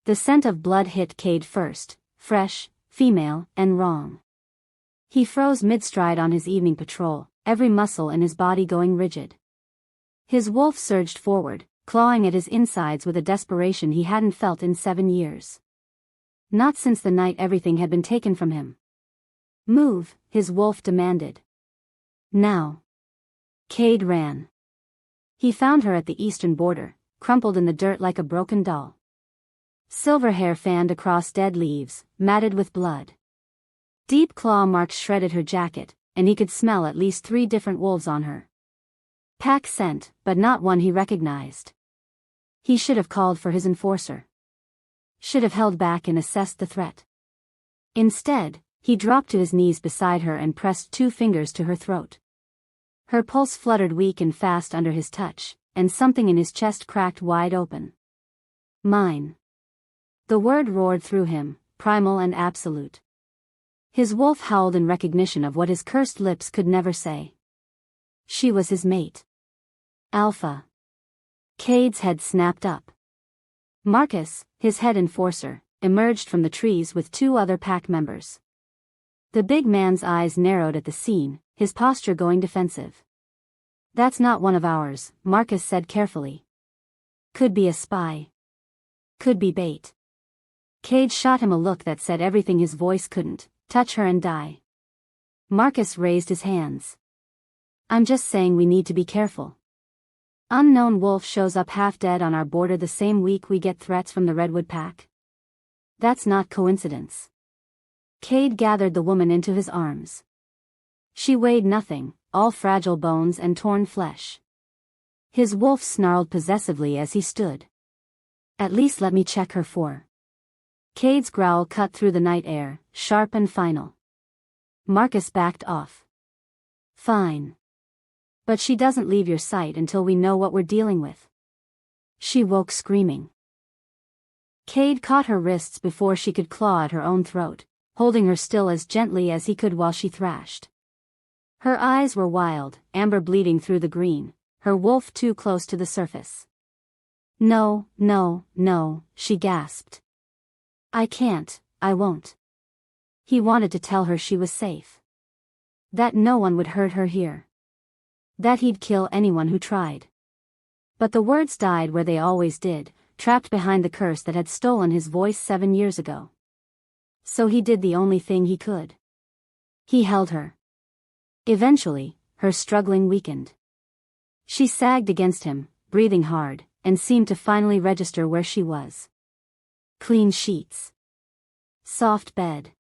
The scent of blood hit Cade first, fresh, female, and wrong. He froze mid-stride on his evening patrol, every muscle in his body going rigid. His wolf surged forward, clawing at his insides with a desperation he hadn't felt in 7 years. Not since the night everything had been taken from him. Move, his wolf demanded. Now. Cade ran. He found her at the eastern border, crumpled in the dirt like a broken doll. Silver hair fanned across dead leaves, matted with blood. Deep claw marks shredded her jacket, and he could smell at least 3 different wolves on her. Pack scent, but not one he recognized. He should have called for his enforcer. Should have held back and assessed the threat. Instead, he dropped to his knees beside her and pressed 2 fingers to her throat. Her pulse fluttered weak and fast under his touch, and something in his chest cracked wide open. Mine. The word roared through him, primal and absolute. His wolf howled in recognition of what his cursed lips could never say. She was his mate. Alpha. Cade's head snapped up. Marcus, his head enforcer, emerged from the trees with 2 other pack members. The big man's eyes narrowed at the scene, his posture going defensive. That's not one of ours, Marcus said carefully. Could be a spy. Could be bait. Cade shot him a look that said everything his voice couldn't: touch her and die. Marcus raised his hands. I'm just saying we need to be careful. Unknown wolf shows up half dead on our border the same week we get threats from the Redwood Pack. That's not coincidence. Cade gathered the woman into his arms. She weighed nothing, all fragile bones and torn flesh. His wolf snarled possessively as he stood. At least let me check her for. Cade's growl cut through the night air, sharp and final. Marcus backed off. Fine. But she doesn't leave your sight until we know what we're dealing with. She woke screaming. Cade caught her wrists before she could claw at her own throat, holding her still as gently as he could while she thrashed. Her eyes were wild, amber bleeding through the green, her wolf too close to the surface. No, no, no, she gasped. I can't, I won't. He wanted to tell her she was safe. That no one would hurt her here. That he'd kill anyone who tried. But the words died where they always did, trapped behind the curse that had stolen his voice 7 years ago. So he did the only thing he could. He held her. Eventually, her struggling weakened. She sagged against him, breathing hard, and seemed to finally register where she was. Clean sheets. Soft bed.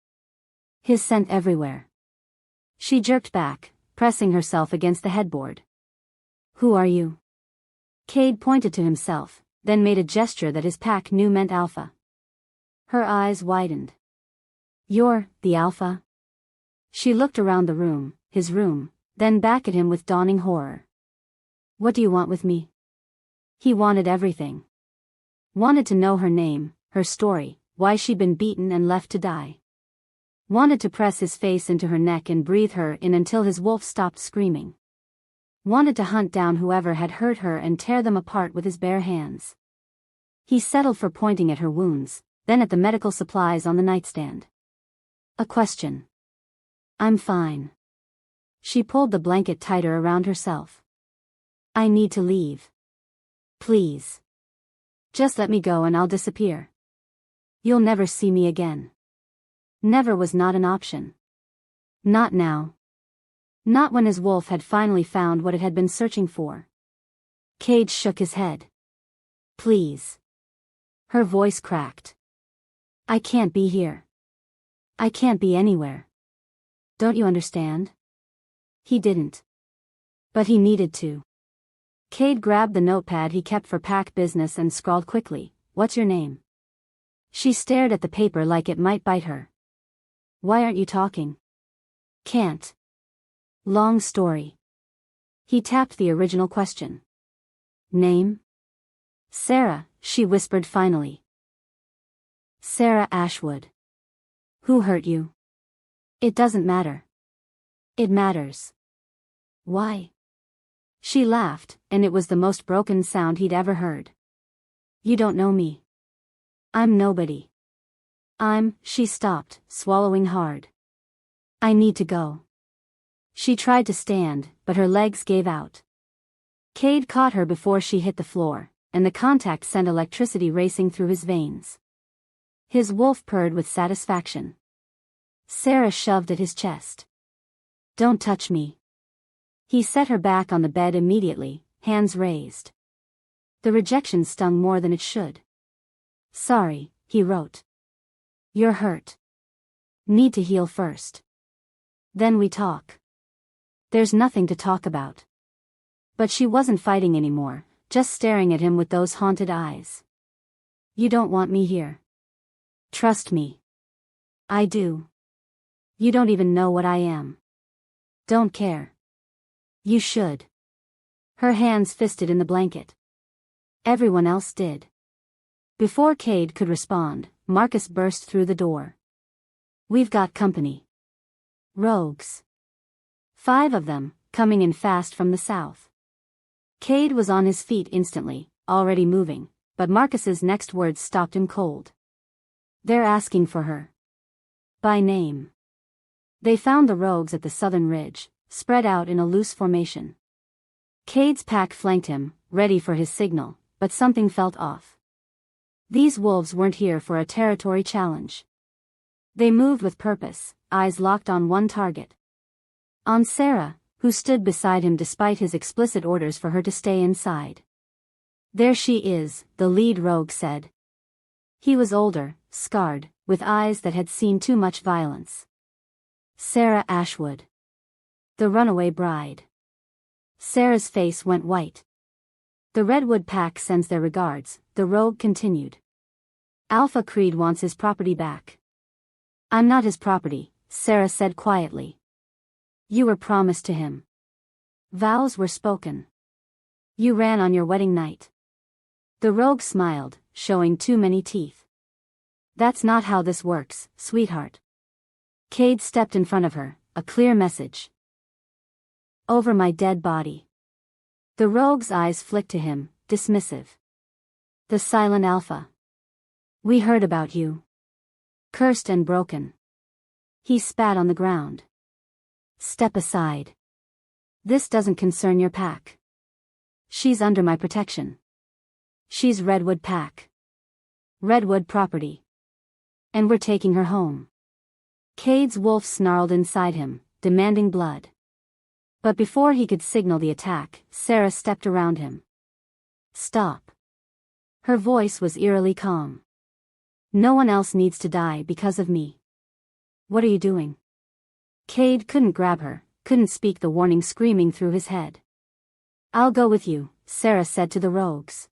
His scent everywhere. She jerked back, pressing herself against the headboard. Who are you? Cade pointed to himself, then made a gesture that his pack knew meant Alpha. Her eyes widened. You're the Alpha? She looked around the room, his room, then back at him with dawning horror. What do you want with me? He wanted everything. Wanted to know her name, her story, why she'd been beaten and left to die. Wanted to press his face into her neck and breathe her in until his wolf stopped screaming. Wanted to hunt down whoever had hurt her and tear them apart with his bare hands. He settled for pointing at her wounds, then at the medical supplies on the nightstand. A question. I'm fine. She pulled the blanket tighter around herself. I need to leave. Please. Just let me go and I'll disappear. You'll never see me again. Never was not an option. Not now. Not when his wolf had finally found what it had been searching for. Cade shook his head. Please. Her voice cracked. I can't be here. I can't be anywhere. Don't you understand? He didn't. But he needed to. Cade grabbed the notepad he kept for pack business and scrawled quickly, What's your name? She stared at the paper like it might bite her. Why aren't you talking? Can't. Long story. He tapped the original question. Name? Sarah, she whispered finally. Sarah Ashwood. Who hurt you? It doesn't matter. It matters. Why? She laughed, and it was the most broken sound he'd ever heard. You don't know me. I'm nobody. She stopped, swallowing hard. I need to go. She tried to stand, but her legs gave out. Cade caught her before she hit the floor, and the contact sent electricity racing through his veins. His wolf purred with satisfaction. Sarah shoved at his chest. Don't touch me. He set her back on the bed immediately, hands raised. The rejection stung more than it should. Sorry, he wrote. You're hurt. Need to heal first. Then we talk. There's nothing to talk about. But she wasn't fighting anymore, just staring at him with those haunted eyes. You don't want me here. Trust me. I do. You don't even know what I am. Don't care. You should. Her hands fisted in the blanket. Everyone else did. Before Cade could respond, Marcus burst through the door. We've got company. Rogues. 5 of them, coming in fast from the south. Cade was on his feet instantly, already moving, but Marcus's next words stopped him cold. They're asking for her. By name. They found the rogues at the southern ridge, spread out in a loose formation. Cade's pack flanked him, ready for his signal, but something felt off. These wolves weren't here for a territory challenge. They moved with purpose, eyes locked on one target. On Sarah, who stood beside him despite his explicit orders for her to stay inside. There she is, the lead rogue said. He was older, scarred, with eyes that had seen too much violence. Sarah Ashwood. The runaway bride. Sarah's face went white. The Redwood Pack sends their regards, the rogue continued. Alpha Creed wants his property back. I'm not his property, Sarah said quietly. You were promised to him. Vows were spoken. You ran on your wedding night. The rogue smiled, showing too many teeth. That's not how this works, sweetheart. Cade stepped in front of her, a clear message. Over my dead body. The rogue's eyes flicked to him, dismissive. The silent alpha. We heard about you. Cursed and broken. He spat on the ground. Step aside. This doesn't concern your pack. She's under my protection. She's Redwood Pack. Redwood property. And we're taking her home. Cade's wolf snarled inside him, demanding blood. But before he could signal the attack, Sarah stepped around him. Stop. Her voice was eerily calm. No one else needs to die because of me. What are you doing? Cade couldn't grab her, couldn't speak the warning screaming through his head. I'll go with you, Sarah said to the rogues.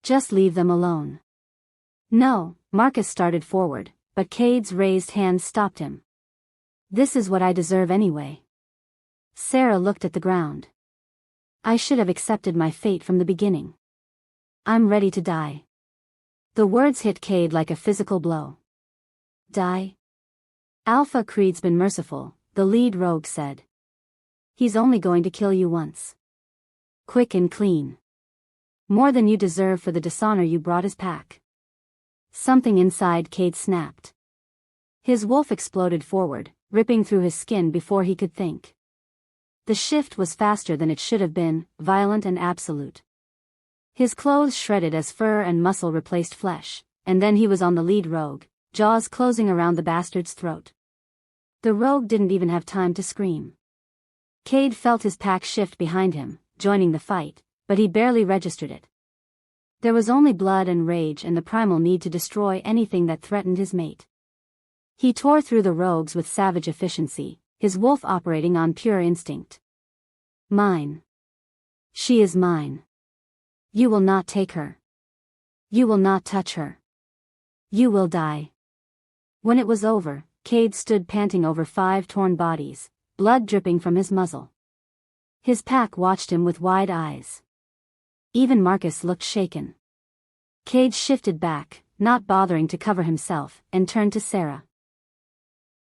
Just leave them alone. No, Marcus started forward, but Cade's raised hand stopped him. This is what I deserve anyway. Sarah looked at the ground. I should have accepted my fate from the beginning. I'm ready to die. The words hit Cade like a physical blow. Die? Alpha Creed's been merciful, the lead rogue said. He's only going to kill you once. Quick and clean. More than you deserve for the dishonor you brought his pack. Something inside Cade snapped. His wolf exploded forward, ripping through his skin before he could think. The shift was faster than it should have been, violent and absolute. His clothes shredded as fur and muscle replaced flesh, and then he was on the lead rogue, jaws closing around the bastard's throat. The rogue didn't even have time to scream. Cade felt his pack shift behind him, joining the fight, but he barely registered it. There was only blood and rage and the primal need to destroy anything that threatened his mate. He tore through the rogues with savage efficiency, his wolf operating on pure instinct. Mine. She is mine. You will not take her. You will not touch her. You will die. When it was over, Cade stood panting over 5 torn bodies, blood dripping from his muzzle. His pack watched him with wide eyes. Even Marcus looked shaken. Cade shifted back, not bothering to cover himself, and turned to Sarah.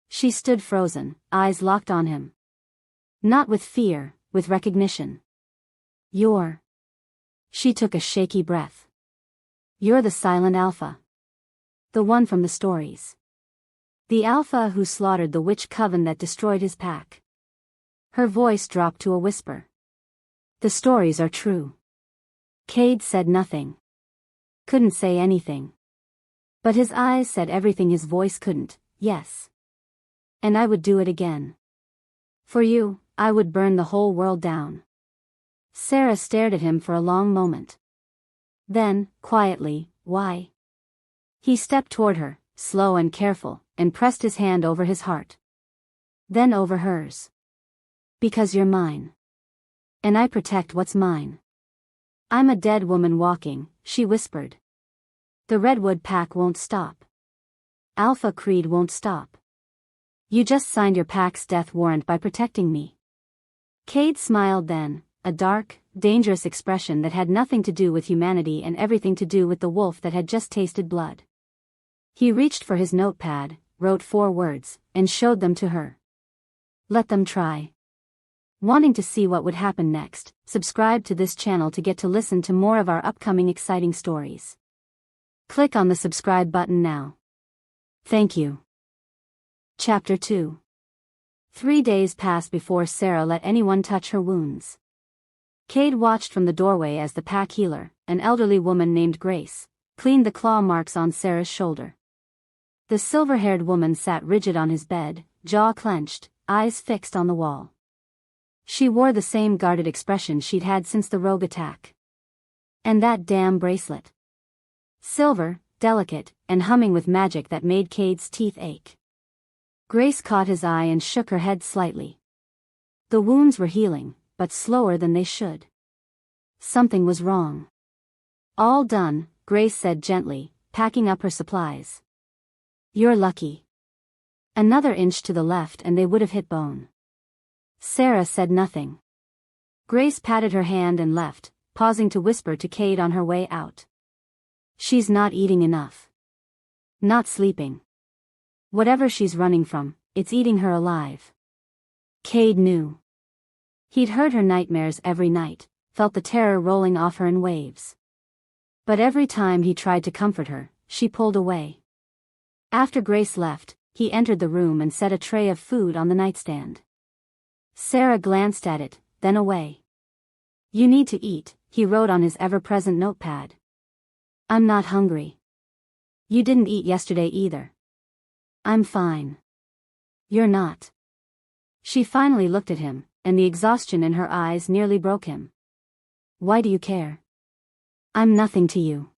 She stood frozen, eyes locked on him. Not with fear, with recognition. You're. She took a shaky breath. You're the silent alpha. The one from the stories. The alpha who slaughtered the witch coven that destroyed his pack. Her voice dropped to a whisper. The stories are true. Cade said nothing. Couldn't say anything. But his eyes said everything his voice couldn't. Yes. And I would do it again. For you, I would burn the whole world down. Sarah stared at him for a long moment. Then, quietly, why? He stepped toward her, slow and careful, and pressed his hand over his heart. Then over hers. Because you're mine. And I protect what's mine. I'm a dead woman walking, she whispered. The Redwood Pack won't stop. Alpha Creed won't stop. You just signed your pack's death warrant by protecting me. Cade smiled then, a dark, dangerous expression that had nothing to do with humanity and everything to do with the wolf that had just tasted blood. He reached for his notepad, wrote 4 words, and showed them to her. Let them try. Wanting to see what would happen next, subscribe to this channel to get to listen to more of our upcoming exciting stories. Click on the subscribe button now. Thank you. Chapter 2. 3 days passed before Sarah let anyone touch her wounds. Cade watched from the doorway as the pack healer, an elderly woman named Grace, cleaned the claw marks on Sarah's shoulder. The silver-haired woman sat rigid on his bed, jaw clenched, eyes fixed on the wall. She wore the same guarded expression she'd had since the rogue attack. And that damn bracelet. Silver, delicate, and humming with magic that made Cade's teeth ache. Grace caught his eye and shook her head slightly. The wounds were healing, but slower than they should. Something was wrong. All done, Grace said gently, packing up her supplies. You're lucky. Another inch to the left and they would have hit bone. Sarah said nothing. Grace patted her hand and left, pausing to whisper to Cade on her way out. She's not eating enough. Not sleeping. Whatever she's running from, it's eating her alive. Cade knew. He'd heard her nightmares every night, felt the terror rolling off her in waves. But every time he tried to comfort her, she pulled away. After Grace left, he entered the room and set a tray of food on the nightstand. Sarah glanced at it, then away. You need to eat, he wrote on his ever-present notepad. I'm not hungry. You didn't eat yesterday either. I'm fine. You're not. She finally looked at him, and the exhaustion in her eyes nearly broke him. Why do you care? I'm nothing to you.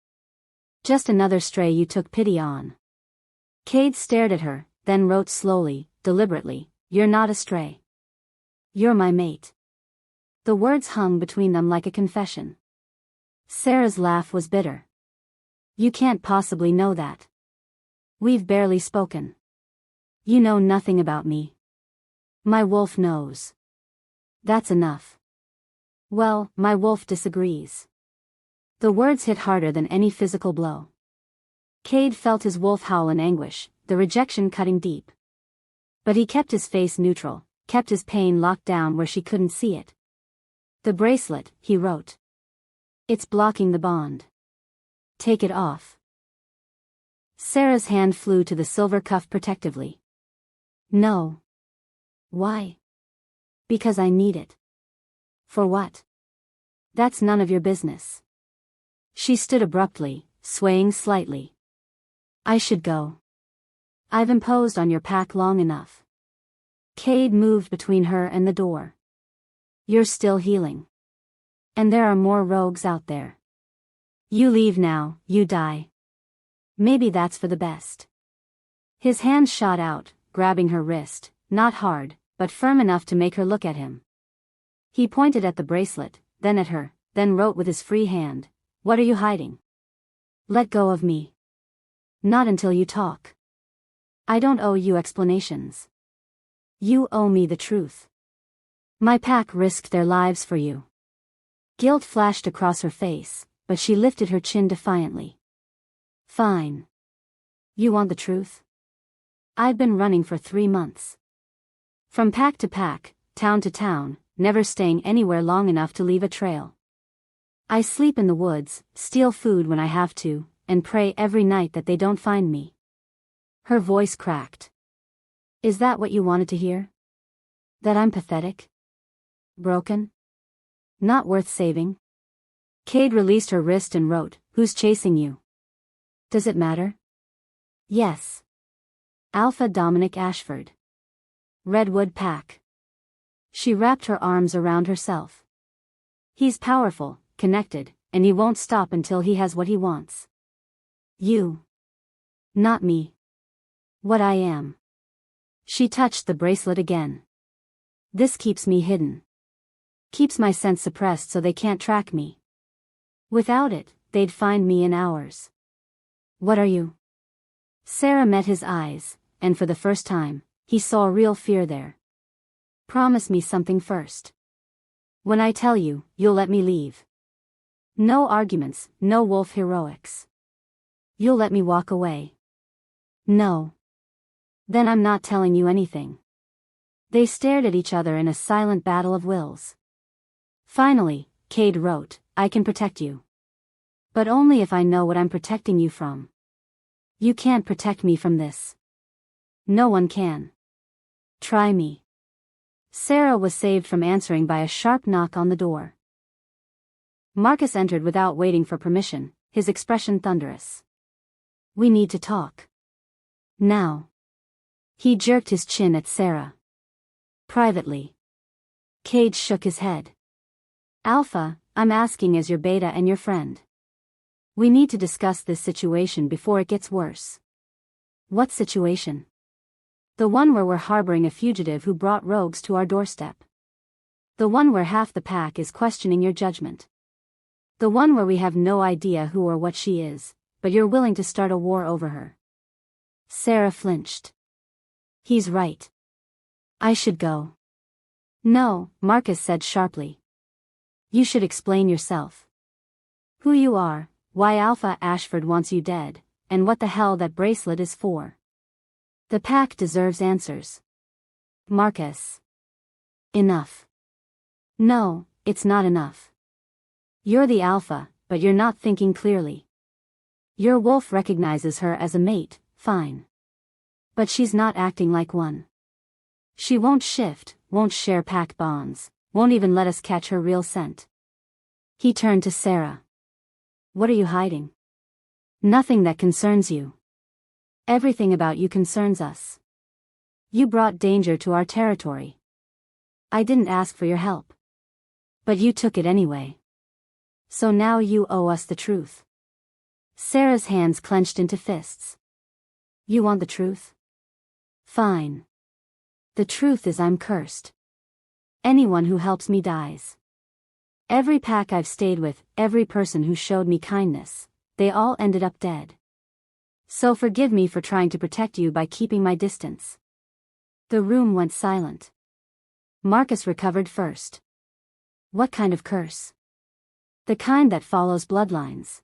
Just another stray you took pity on. Cade stared at her, then wrote slowly, deliberately, You're not a stray. You're my mate. The words hung between them like a confession. Sarah's laugh was bitter. You can't possibly know that. We've barely spoken. You know nothing about me. My wolf knows. That's enough. Well, my wolf disagrees. The words hit harder than any physical blow. Cade felt his wolf howl in anguish, the rejection cutting deep. But he kept his face neutral, kept his pain locked down where she couldn't see it. The bracelet, he wrote. It's blocking the bond. Take it off. Sarah's hand flew to the silver cuff protectively. No. Why? Because I need it. For what? That's none of your business. She stood abruptly, swaying slightly. I should go. I've imposed on your pack long enough. Cade moved between her and the door. You're still healing. And there are more rogues out there. You leave now, you die. Maybe that's for the best. His hand shot out, grabbing her wrist, not hard, but firm enough to make her look at him. He pointed at the bracelet, then at her, then wrote with his free hand, What are you hiding? Let go of me. Not until you talk. I don't owe you explanations. You owe me the truth. My pack risked their lives for you. Guilt flashed across her face, but she lifted her chin defiantly. Fine. You want the truth? I've been running for 3 months. From pack to pack, town to town, never staying anywhere long enough to leave a trail. I sleep in the woods, steal food when I have to, and pray every night that they don't find me. Her voice cracked. Is that what you wanted to hear? That I'm pathetic? Broken? Not worth saving? Cade released her wrist and wrote, "Who's chasing you?" Does it matter? Yes. Alpha Dominic Ashford. Redwood Pack. She wrapped her arms around herself. He's powerful, connected, and he won't stop until he has what he wants. You. Not me. What I am. She touched the bracelet again. This keeps me hidden. Keeps my sense suppressed so they can't track me. Without it, they'd find me in hours. What are you? Sarah met his eyes, and for the first time, he saw real fear there. Promise me something first. When I tell you, you'll let me leave. No arguments, no wolf heroics. You'll let me walk away. No. Then I'm not telling you anything. They stared at each other in a silent battle of wills. Finally, Cade wrote, I can protect you. But only if I know what I'm protecting you from. You can't protect me from this. No one can. Try me. Sarah was saved from answering by a sharp knock on the door. Marcus entered without waiting for permission, his expression thunderous. We need to talk. Now. He jerked his chin at Sarah. Privately. Cade shook his head. Alpha, I'm asking as your beta and your friend. We need to discuss this situation before it gets worse. What situation? The one where we're harboring a fugitive who brought rogues to our doorstep. The one where half the pack is questioning your judgment. The one where we have no idea who or what she is, but you're willing to start a war over her. Sarah flinched. He's right. I should go. No, Marcus said sharply. You should explain yourself. Who you are, why Alpha Ashford wants you dead, and what the hell that bracelet is for. The pack deserves answers. Marcus. Enough. No, it's not enough. You're the Alpha, but you're not thinking clearly. Your wolf recognizes her as a mate, fine. But she's not acting like one. She won't shift, won't share pack bonds, won't even let us catch her real scent. He turned to Sarah. What are you hiding? Nothing that concerns you. Everything about you concerns us. You brought danger to our territory. I didn't ask for your help. But you took it anyway. So now you owe us the truth. Sarah's hands clenched into fists. You want the truth? Fine. The truth is I'm cursed. Anyone who helps me dies. Every pack I've stayed with, every person who showed me kindness, they all ended up dead. So forgive me for trying to protect you by keeping my distance. The room went silent. Marcus recovered first. What kind of curse? The kind that follows bloodlines.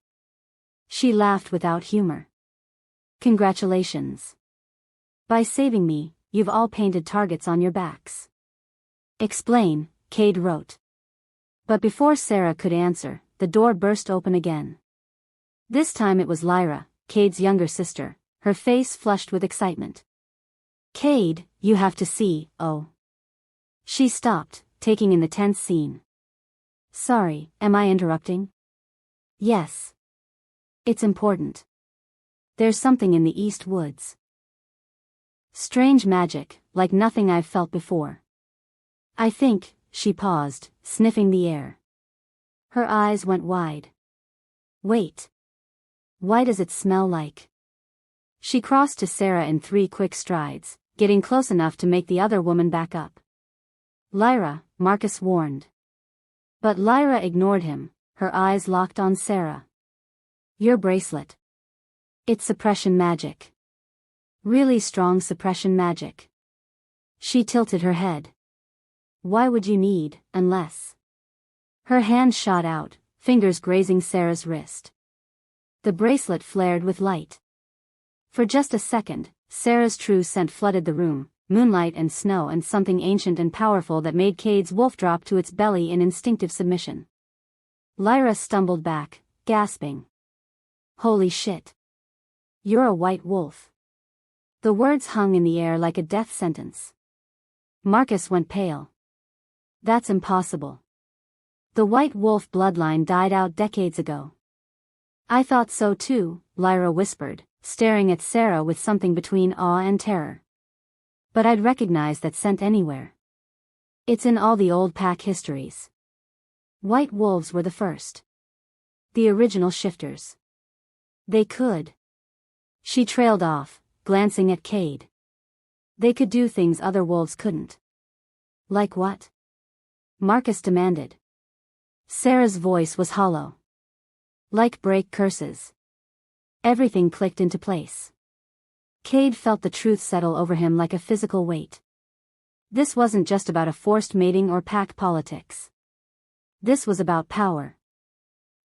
She laughed without humor. Congratulations. By saving me, you've all painted targets on your backs. Explain, Cade wrote. But before Sarah could answer, the door burst open again. This time it was Lyra, Cade's younger sister, her face flushed with excitement. Cade, you have to see, oh. She stopped, taking in the tense scene. Sorry, am I interrupting? Yes. It's important. There's something in the East Woods. Strange magic, like nothing I've felt before. I think, she paused, sniffing the air. Her eyes went wide. Wait. Why does it smell like? She crossed to Sarah in 3 quick strides, getting close enough to make the other woman back up. Lyra, Marcus warned. But Lyra ignored him, her eyes locked on Sarah. Your bracelet. It's suppression magic. Really strong suppression magic. She tilted her head. Why would you need, unless? Her hand shot out, fingers grazing Sarah's wrist. The bracelet flared with light. For just a second, Sarah's true scent flooded the room, moonlight and snow and something ancient and powerful that made Cade's wolf drop to its belly in instinctive submission. Lyra stumbled back, gasping. Holy shit. You're a white wolf. The words hung in the air like a death sentence. Marcus went pale. That's impossible. The white wolf bloodline died out decades ago. I thought so too, Lyra whispered, staring at Sarah with something between awe and terror. But I'd recognize that scent anywhere. It's in all the old pack histories. White wolves were the first. The original shifters. They could. She trailed off, glancing at Cade. They could do things other wolves couldn't. Like what? Marcus demanded. Sarah's voice was hollow. Like break curses. Everything clicked into place. Cade felt the truth settle over him like a physical weight. This wasn't just about a forced mating or pack politics. This was about power.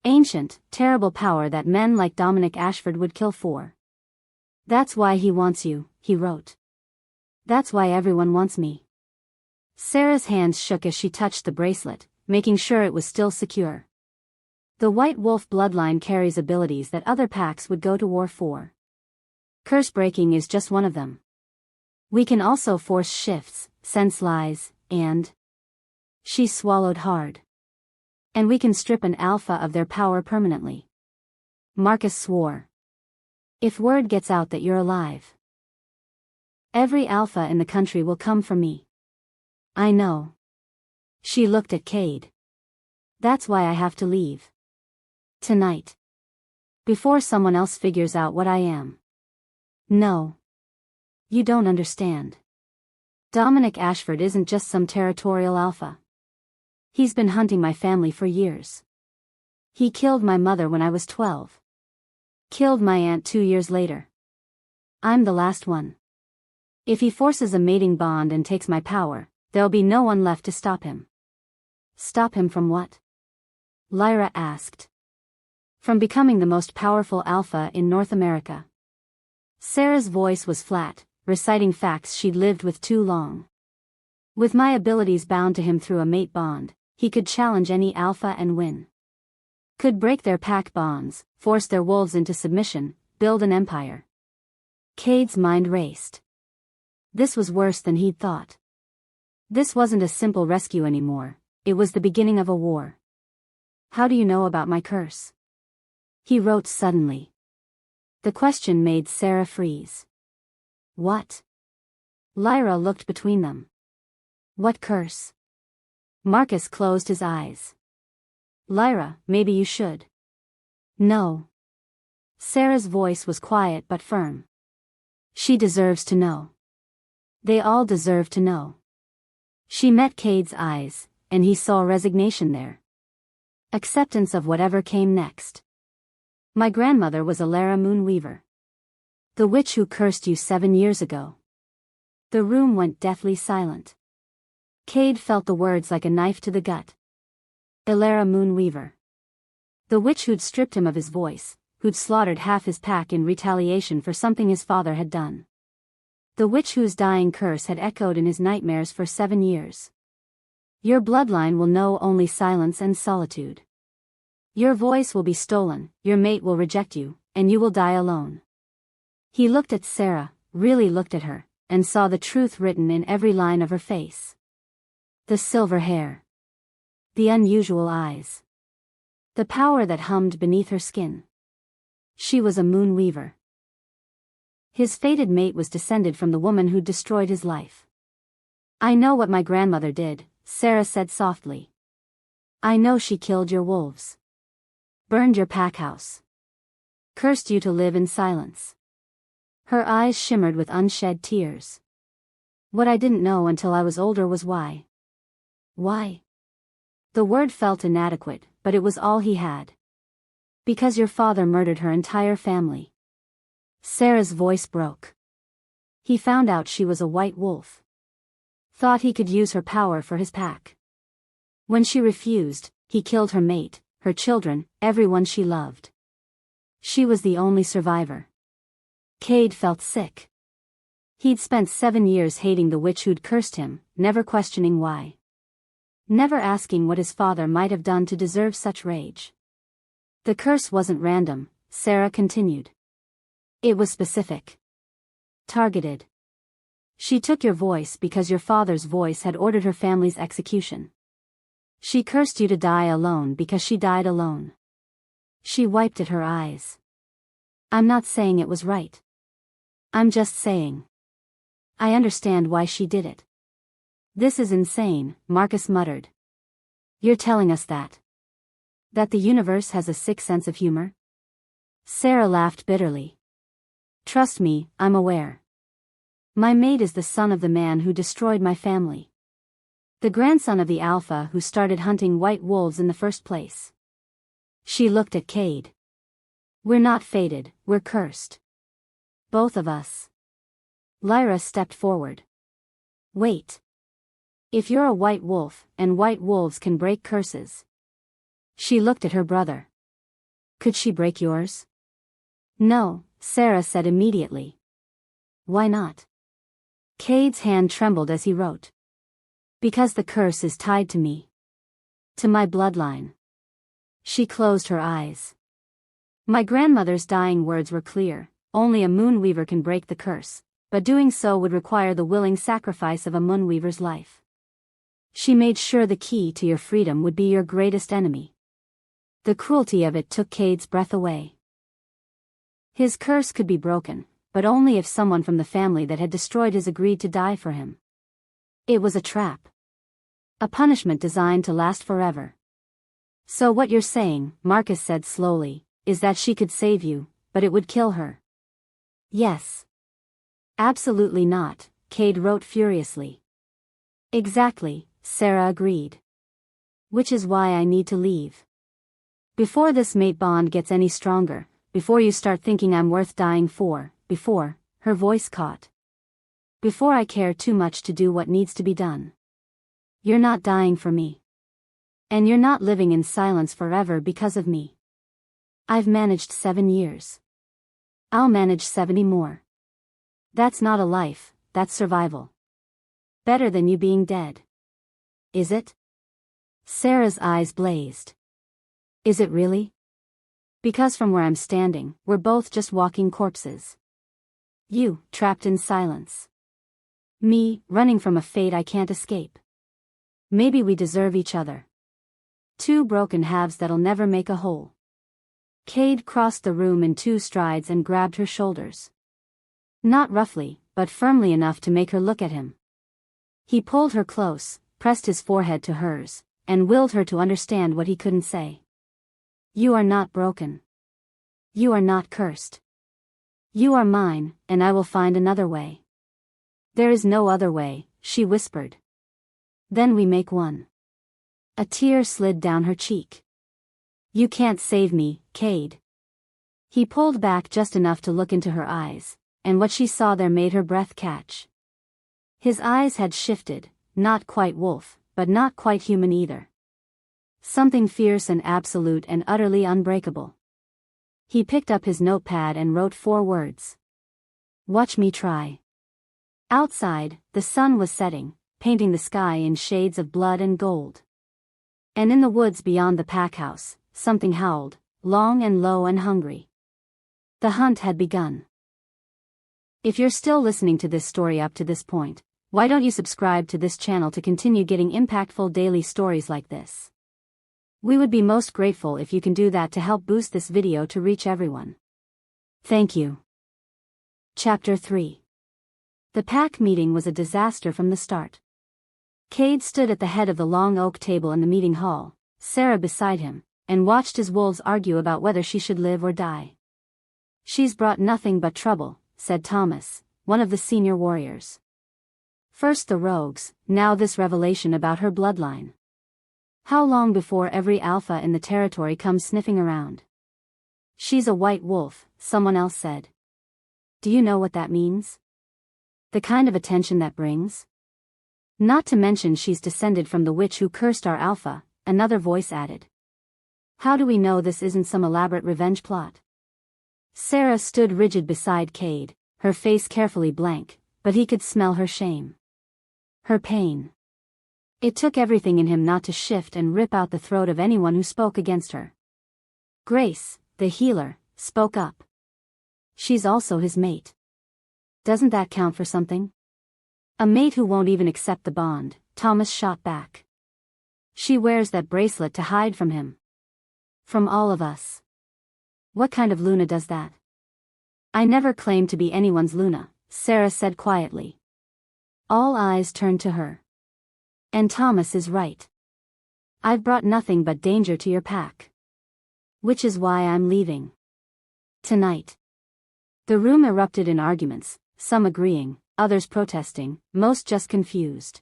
Ancient, terrible power that men like Dominic Ashford would kill for. That's why he wants you, he wrote. That's why everyone wants me. Sarah's hands shook as she touched the bracelet, making sure it was still secure. The White Wolf bloodline carries abilities that other packs would go to war for. Curse breaking is just one of them. We can also force shifts, sense lies, and... She swallowed hard. And we can strip an alpha of their power permanently. Marcus swore. If word gets out that you're alive, every alpha in the country will come for me. I know. She looked at Cade. That's why I have to leave. Tonight. Before someone else figures out what I am. No. You don't understand. Dominic Ashford isn't just some territorial alpha. He's been hunting my family for years. He killed my mother when I was 12. Killed my aunt 2 years later. I'm the last one. If he forces a mating bond and takes my power, there'll be no one left to stop him. Stop him from what? Lyra asked. From becoming the most powerful alpha in North America. Sarah's voice was flat, reciting facts she'd lived with too long. With my abilities bound to him through a mate bond, he could challenge any alpha and win. Could break their pack bonds, force their wolves into submission, build an empire. Cade's mind raced. This was worse than he'd thought. This wasn't a simple rescue anymore, it was the beginning of a war. How do you know about my curse? He wrote suddenly. The question made Sarah freeze. What? Lyra looked between them. What curse? Marcus closed his eyes. Lyra, maybe you should. No. Sarah's voice was quiet but firm. She deserves to know. They all deserve to know. She met Cade's eyes, and he saw resignation there. Acceptance of whatever came next. My grandmother was Alara Moonweaver. The witch who cursed you 7 years ago. The room went deathly silent. Cade felt the words like a knife to the gut. Alara Moonweaver. The witch who'd stripped him of his voice, who'd slaughtered half his pack in retaliation for something his father had done. The witch whose dying curse had echoed in his nightmares for 7 years. Your bloodline will know only silence and solitude. Your voice will be stolen, your mate will reject you, and you will die alone. He looked at Sarah, really looked at her, and saw the truth written in every line of her face. The silver hair. The unusual eyes. The power that hummed beneath her skin. She was a Moonweaver. His fated mate was descended from the woman who destroyed his life. I know what my grandmother did, Sarah said softly. I know she killed your wolves. Burned your pack house. Cursed you to live in silence. Her eyes shimmered with unshed tears. What I didn't know until I was older was why. Why? The word felt inadequate, but it was all he had. Because your father murdered her entire family. Sarah's voice broke. He found out she was a white wolf. Thought he could use her power for his pack. When she refused, he killed her mate, her children, everyone she loved. She was the only survivor. Cade felt sick. He'd spent 7 years hating the witch who'd cursed him, never questioning why. Never asking what his father might have done to deserve such rage. The curse wasn't random, Sarah continued. It was specific. Targeted. She took your voice because your father's voice had ordered her family's execution. She cursed you to die alone because she died alone. She wiped at her eyes. I'm not saying it was right. I'm just saying. I understand why she did it. This is insane, Marcus muttered. You're telling us that? That the universe has a sick sense of humor? Sarah laughed bitterly. Trust me, I'm aware. My mate is the son of the man who destroyed my family. The grandson of the Alpha who started hunting white wolves in the first place. She looked at Cade. We're not fated, we're cursed. Both of us. Lyra stepped forward. Wait. If you're a white wolf, and white wolves can break curses. She looked at her brother. Could she break yours? No, Sarah said immediately. Why not? Cade's hand trembled as he wrote. Because the curse is tied to me. To my bloodline. She closed her eyes. My grandmother's dying words were clear, only a moonweaver can break the curse, but doing so would require the willing sacrifice of a moonweaver's life. She made sure the key to your freedom would be your greatest enemy. The cruelty of it took Cade's breath away. His curse could be broken, but only if someone from the family that had destroyed his agreed to die for him. It was a trap. A punishment designed to last forever. So what you're saying, Marcus said slowly, is that she could save you, but it would kill her. Yes. Absolutely not, Cade wrote furiously. Exactly, Sarah agreed. Which is why I need to leave. Before this mate bond gets any stronger, before you start thinking I'm worth dying for, before, her voice caught. Before I care too much to do what needs to be done. You're not dying for me. And you're not living in silence forever because of me. I've managed 7 years. I'll manage 70 more. That's not a life, that's survival. Better than you being dead. Is it? Sarah's eyes blazed. Is it really? Because from where I'm standing, we're both just walking corpses. You, trapped in silence. Me, running from a fate I can't escape. Maybe we deserve each other. Two broken halves that'll never make a whole. Cade crossed the room in 2 strides and grabbed her shoulders. Not roughly, but firmly enough to make her look at him. He pulled her close, pressed his forehead to hers, and willed her to understand what he couldn't say. You are not broken. You are not cursed. You are mine, and I will find another way. There is no other way, she whispered. Then we make one. A tear slid down her cheek. You can't save me, Cade. He pulled back just enough to look into her eyes, and what she saw there made her breath catch. His eyes had shifted, not quite wolf, but not quite human either. Something fierce and absolute and utterly unbreakable. He picked up his notepad and wrote 4 words. Watch me try. Outside, the sun was setting, painting the sky in shades of blood and gold. And in the woods beyond the pack house, something howled, long and low and hungry. The hunt had begun. If you're still listening to this story up to this point, why don't you subscribe to this channel to continue getting impactful daily stories like this? We would be most grateful if you can do that to help boost this video to reach everyone. Thank you. Chapter 3. The pack meeting was a disaster from the start. Cade stood at the head of the long oak table in the meeting hall, Sarah beside him, and watched his wolves argue about whether she should live or die. She's brought nothing but trouble, said Thomas, one of the senior warriors. First the rogues, now this revelation about her bloodline. How long before every alpha in the territory comes sniffing around? She's a white wolf, someone else said. Do you know what that means? The kind of attention that brings? Not to mention she's descended from the witch who cursed our alpha, another voice added. How do we know this isn't some elaborate revenge plot? Sarah stood rigid beside Cade, her face carefully blank, but he could smell her shame. Her pain. It took everything in him not to shift and rip out the throat of anyone who spoke against her. Grace, the healer, spoke up. She's also his mate. Doesn't that count for something? A mate who won't even accept the bond, Thomas shot back. She wears that bracelet to hide from him. From all of us. What kind of Luna does that? I never claimed to be anyone's Luna, Sarah said quietly. All eyes turned to her. And Thomas is right. I've brought nothing but danger to your pack. Which is why I'm leaving. Tonight. The room erupted in arguments, some agreeing, others protesting, most just confused.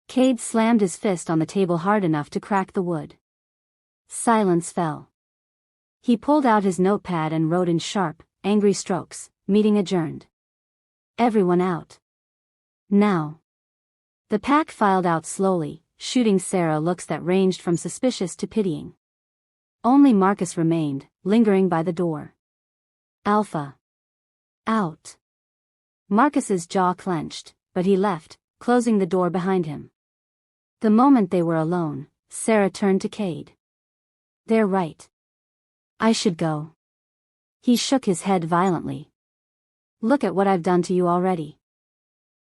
Cade slammed his fist on the table hard enough to crack the wood. Silence fell. He pulled out his notepad and wrote in sharp, angry strokes, "Meeting adjourned. Everyone out. Now." The pack filed out slowly, shooting Sarah looks that ranged from suspicious to pitying. Only Marcus remained, lingering by the door. Alpha. Out. Marcus's jaw clenched, but he left, closing the door behind him. The moment they were alone, Sarah turned to Cade. They're right. I should go. He shook his head violently. Look at what I've done to you already.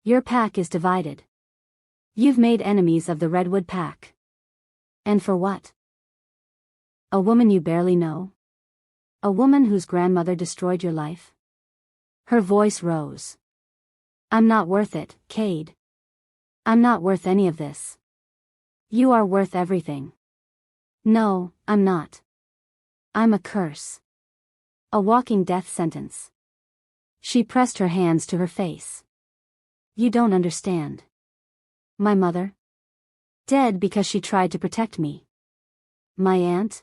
Your pack is divided. You've made enemies of the Redwood pack. And for what? A woman you barely know? A woman whose grandmother destroyed your life? Her voice rose. I'm not worth it, Cade. I'm not worth any of this. You are worth everything. No, I'm not. I'm a curse. A walking death sentence. She pressed her hands to her face. You don't understand. My mother? Dead because she tried to protect me. My aunt?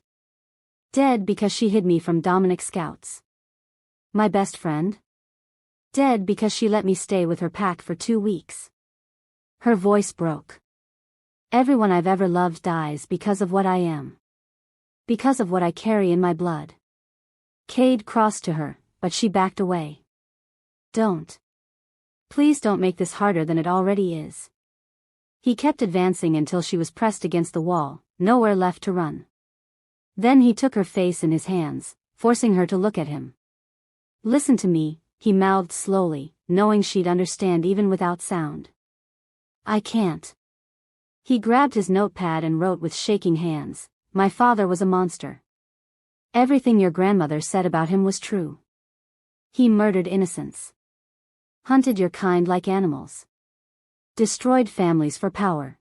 Dead because she hid me from Dominic scouts. My best friend? Dead because she let me stay with her pack for 2 weeks. Her voice broke. Everyone I've ever loved dies because of what I am. Because of what I carry in my blood. Cade crossed to her, but she backed away. Don't. Please don't make this harder than it already is. He kept advancing until she was pressed against the wall, nowhere left to run. Then he took her face in his hands, forcing her to look at him. Listen to me, he mouthed slowly, knowing she'd understand even without sound. I can't. He grabbed his notepad and wrote with shaking hands, My father was a monster. Everything your grandmother said about him was true. He murdered innocents. Hunted your kind like animals. Destroyed families for power.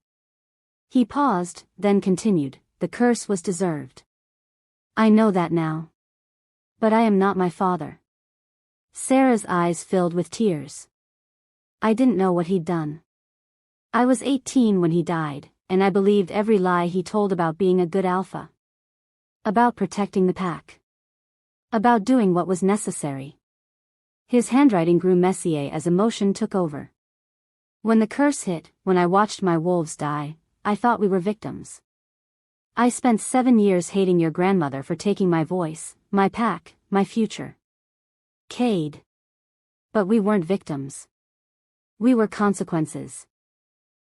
He paused, then continued, the curse was deserved. I know that now. But I am not my father. Sarah's eyes filled with tears. I didn't know what he'd done. I was 18 when he died, and I believed every lie he told about being a good alpha. About protecting the pack. About doing what was necessary. His handwriting grew messier as emotion took over. When the curse hit, when I watched my wolves die, I thought we were victims. I spent 7 years hating your grandmother for taking my voice, my pack, my future. Cade. But we weren't victims. We were consequences.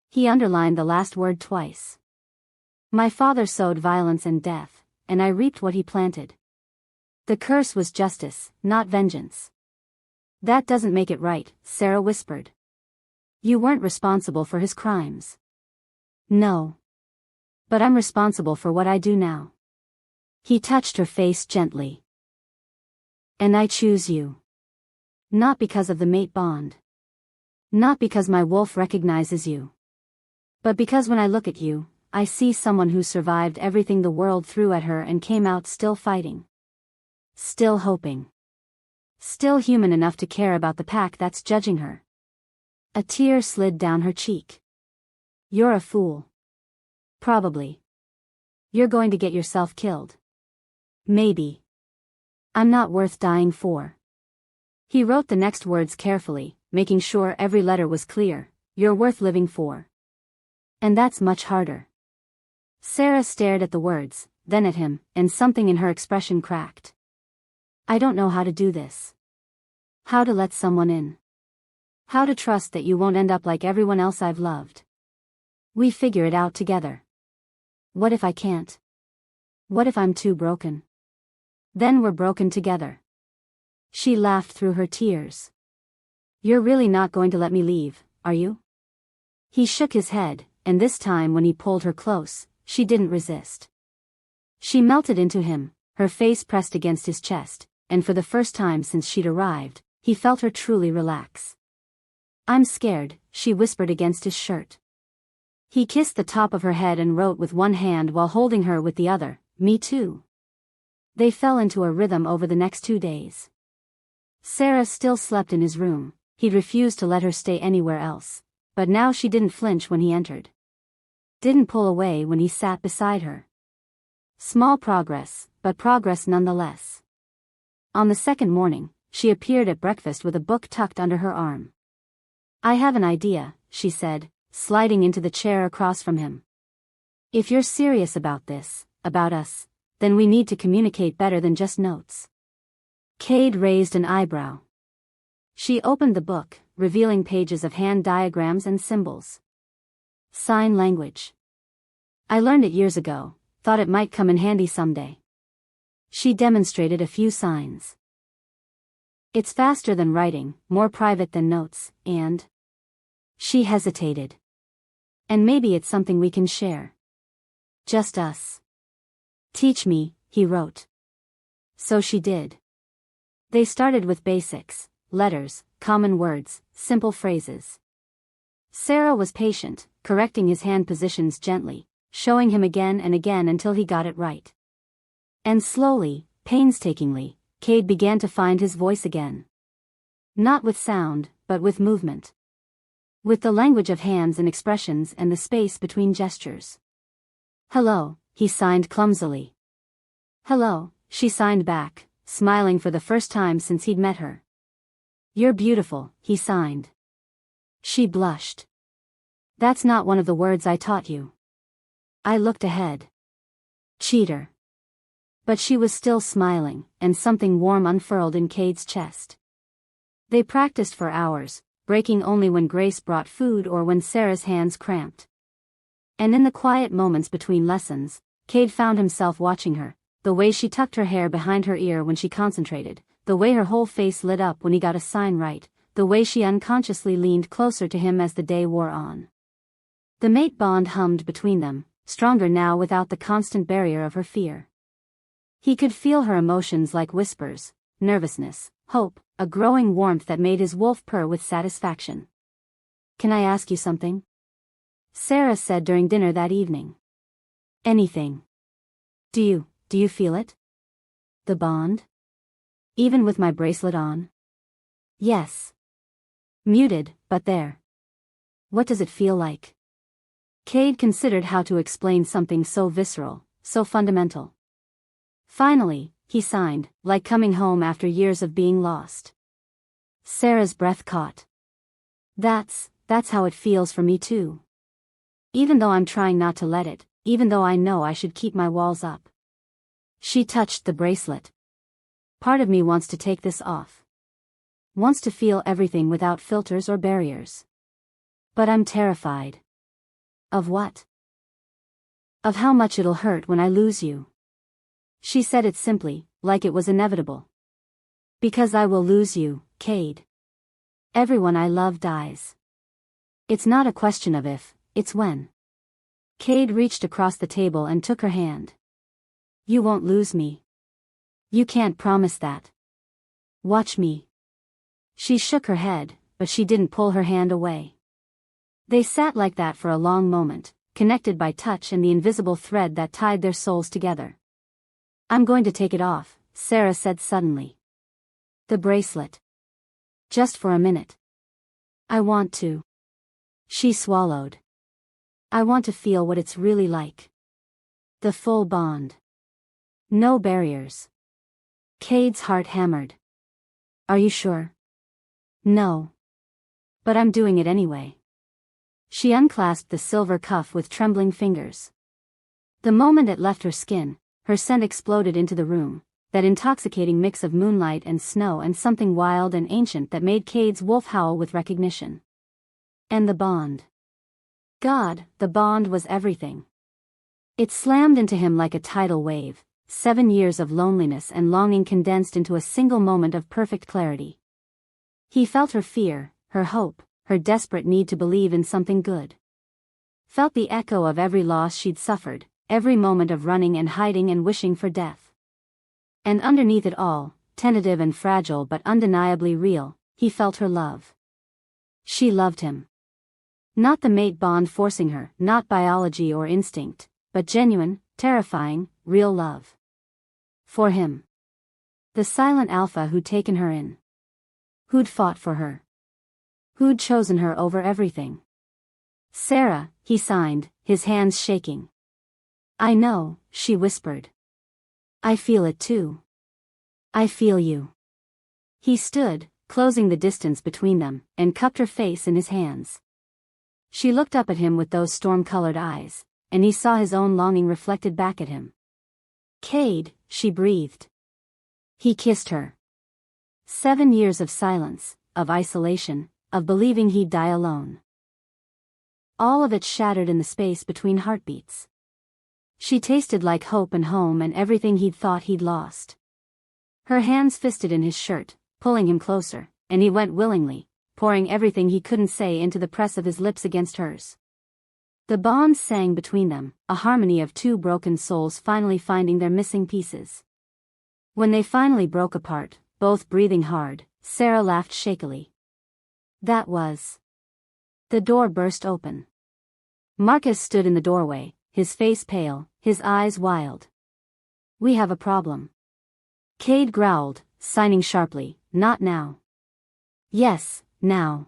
He underlined the last word twice. My father sowed violence and death, and I reaped what he planted. The curse was justice, not vengeance. That doesn't make it right, Sarah whispered. You weren't responsible for his crimes. No. But I'm responsible for what I do now. He touched her face gently. And I choose you. Not because of the mate bond. Not because my wolf recognizes you. But because when I look at you, I see someone who survived everything the world threw at her and came out still fighting. Still hoping. Still human enough to care about the pack that's judging her. A tear slid down her cheek. You're a fool. Probably. You're going to get yourself killed. Maybe. I'm not worth dying for. He wrote the next words carefully, making sure every letter was clear. You're worth living for. And that's much harder. Sarah stared at the words, then at him, and something in her expression cracked. I don't know how to do this. How to let someone in. How to trust that you won't end up like everyone else I've loved. We figure it out together. What if I can't? What if I'm too broken? Then we're broken together. She laughed through her tears. You're really not going to let me leave, are you? He shook his head, and this time when he pulled her close, she didn't resist. She melted into him, her face pressed against his chest, and for the first time since she'd arrived, he felt her truly relax. I'm scared, she whispered against his shirt. He kissed the top of her head and wrote with one hand while holding her with the other, me too. They fell into a rhythm over the next 2 days. Sarah still slept in his room. He'd refused to let her stay anywhere else, but now she didn't flinch when he entered. Didn't pull away when he sat beside her. Small progress, but progress nonetheless. On the second morning, she appeared at breakfast with a book tucked under her arm. I have an idea, she said, sliding into the chair across from him. If you're serious about this, about us, then we need to communicate better than just notes. Cade raised an eyebrow. She opened the book, revealing pages of hand diagrams and symbols. Sign language. I learned it years ago, thought it might come in handy someday. She demonstrated a few signs. It's faster than writing, more private than notes, and... She hesitated. And maybe it's something we can share. Just us. Teach me, he wrote. So she did. They started with basics, letters, common words, simple phrases. Sarah was patient, correcting his hand positions gently, showing him again and again until he got it right. And slowly, painstakingly, Cade began to find his voice again. Not with sound, but with movement. With the language of hands and expressions and the space between gestures. Hello, he signed clumsily. Hello, she signed back, smiling for the first time since he'd met her. You're beautiful, he signed. She blushed. That's not one of the words I taught you. I looked ahead. Cheater. But she was still smiling, and something warm unfurled in Cade's chest. They practiced for hours, breaking only when Grace brought food or when Sarah's hands cramped. And in the quiet moments between lessons, Cade found himself watching her, the way she tucked her hair behind her ear when she concentrated, the way her whole face lit up when he got a sign right, the way she unconsciously leaned closer to him as the day wore on. The mate bond hummed between them, stronger now without the constant barrier of her fear. He could feel her emotions like whispers, nervousness, hope, a growing warmth that made his wolf purr with satisfaction. Can I ask you something? Sarah said during dinner that evening. Anything. Do you feel it? The bond? Even with my bracelet on? Yes. Muted, but there. What does it feel like? Cade considered how to explain something so visceral, so fundamental. Finally, he signed, like coming home after years of being lost. Sarah's breath caught. That's how it feels for me too. Even though I'm trying not to let it, even though I know I should keep my walls up. She touched the bracelet. Part of me wants to take this off. Wants to feel everything without filters or barriers. But I'm terrified. Of what? Of how much it'll hurt when I lose you. She said it simply, like it was inevitable. Because I will lose you, Cade. Everyone I love dies. It's not a question of if, it's when. Cade reached across the table and took her hand. You won't lose me. You can't promise that. Watch me. She shook her head, but she didn't pull her hand away. They sat like that for a long moment, connected by touch and the invisible thread that tied their souls together. I'm going to take it off, Sarah said suddenly. The bracelet. Just for a minute. I want to. She swallowed. I want to feel what it's really like. The full bond. No barriers. Cade's heart hammered. Are you sure? No. But I'm doing it anyway. She unclasped the silver cuff with trembling fingers. The moment it left her skin, her scent exploded into the room, that intoxicating mix of moonlight and snow and something wild and ancient that made Cade's wolf howl with recognition. And the bond. God, the bond was everything. It slammed into him like a tidal wave, 7 years of loneliness and longing condensed into a single moment of perfect clarity. He felt her fear, her hope, her desperate need to believe in something good. Felt the echo of every loss she'd suffered, every moment of running and hiding and wishing for death. And underneath it all, tentative and fragile but undeniably real, he felt her love. She loved him. Not the mate bond forcing her, not biology or instinct, but genuine, terrifying, real love. For him. The silent alpha who'd taken her in. Who'd fought for her. Who'd chosen her over everything. Sarah, he signed, his hands shaking. I know, she whispered. I feel it too. I feel you. He stood, closing the distance between them, and cupped her face in his hands. She looked up at him with those storm-colored eyes, and he saw his own longing reflected back at him. Cade, she breathed. He kissed her. 7 years of silence, of isolation, of believing he'd die alone. All of it shattered in the space between heartbeats. She tasted like hope and home and everything he'd thought he'd lost. Her hands fisted in his shirt, pulling him closer, and he went willingly, pouring everything he couldn't say into the press of his lips against hers. The bond sang between them, a harmony of two broken souls finally finding their missing pieces. When they finally broke apart, both breathing hard, Sarah laughed shakily. That was. The door burst open. Marcus stood in the doorway, his face pale, his eyes wild. We have a problem. Cade growled, signing sharply, not now. Yes, now.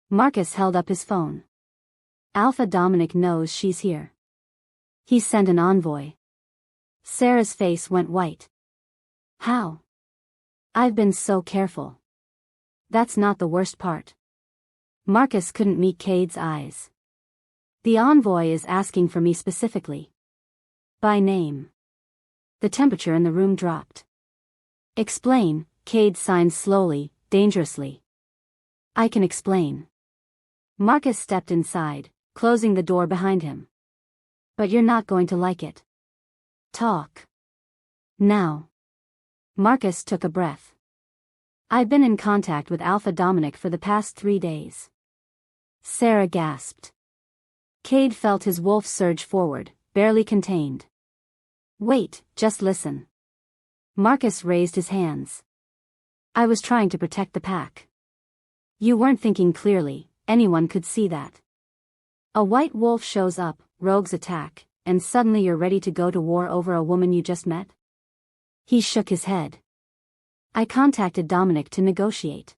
Marcus held up his phone. Alpha Dominic knows she's here. He sent an envoy. Sarah's face went white. How? I've been so careful. That's not the worst part. Marcus couldn't meet Cade's eyes. The envoy is asking for me specifically. By name. The temperature in the room dropped. Explain, Cade signed slowly, dangerously. I can explain. Marcus stepped inside, closing the door behind him. But you're not going to like it. Talk. Now. Marcus took a breath. I've been in contact with Alpha Dominic for the past 3 days. Sarah gasped. Cade felt his wolf surge forward, barely contained. Wait, just listen. Marcus raised his hands. I was trying to protect the pack. You weren't thinking clearly, anyone could see that. A white wolf shows up, rogues attack, and suddenly you're ready to go to war over a woman you just met? He shook his head. I contacted Dominic to negotiate.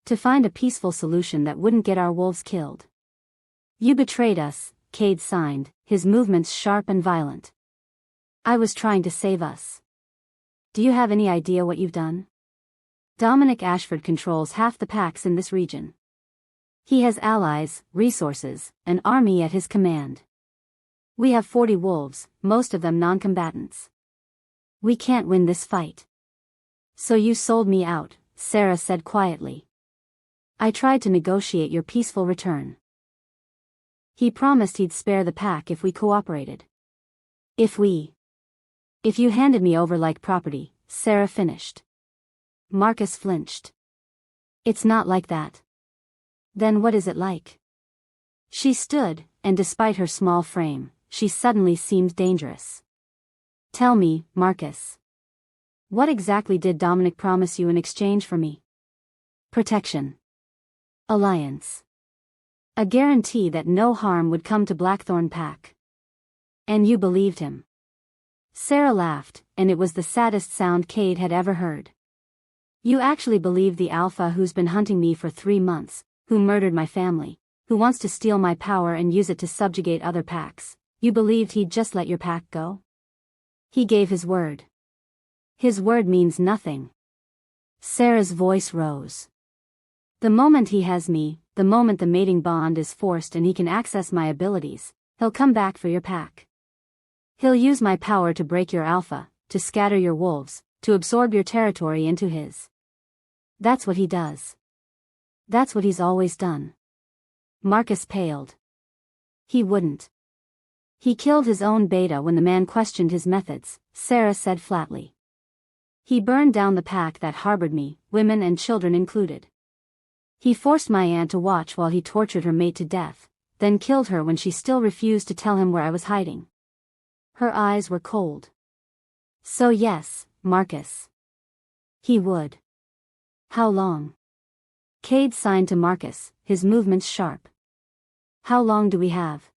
To find a peaceful solution that wouldn't get our wolves killed. You betrayed us, Cade signed, his movements sharp and violent. I was trying to save us. Do you have any idea what you've done? Dominic Ashford controls half the packs in this region. He has allies, resources, an army at his command. We have 40 wolves, most of them non-combatants. We can't win this fight. So you sold me out, Sarah said quietly. I tried to negotiate your peaceful return. He promised he'd spare the pack if we cooperated. If you handed me over like property, Sarah finished. Marcus flinched. It's not like that. Then what is it like? She stood, and despite her small frame, she suddenly seemed dangerous. Tell me, Marcus. What exactly did Dominic promise you in exchange for me? Protection. Alliance. A guarantee that no harm would come to Blackthorn Pack. And you believed him. Sarah laughed, and it was the saddest sound Cade had ever heard. You actually believed the alpha who's been hunting me for 3 months, who murdered my family, who wants to steal my power and use it to subjugate other packs. You believed he'd just let your pack go? He gave his word. His word means nothing. Sarah's voice rose. The moment he has me, the moment the mating bond is forced and he can access my abilities, he'll come back for your pack. He'll use my power to break your alpha, to scatter your wolves, to absorb your territory into his. That's what he does. That's what he's always done. Marcus paled. He wouldn't. He killed his own beta when the man questioned his methods, Sarah said flatly. He burned down the pack that harbored me, women and children included. He forced my aunt to watch while he tortured her mate to death, then killed her when she still refused to tell him where I was hiding. Her eyes were cold. So yes, Marcus. He would. How long? Cade signed to Marcus, his movements sharp. How long do we have?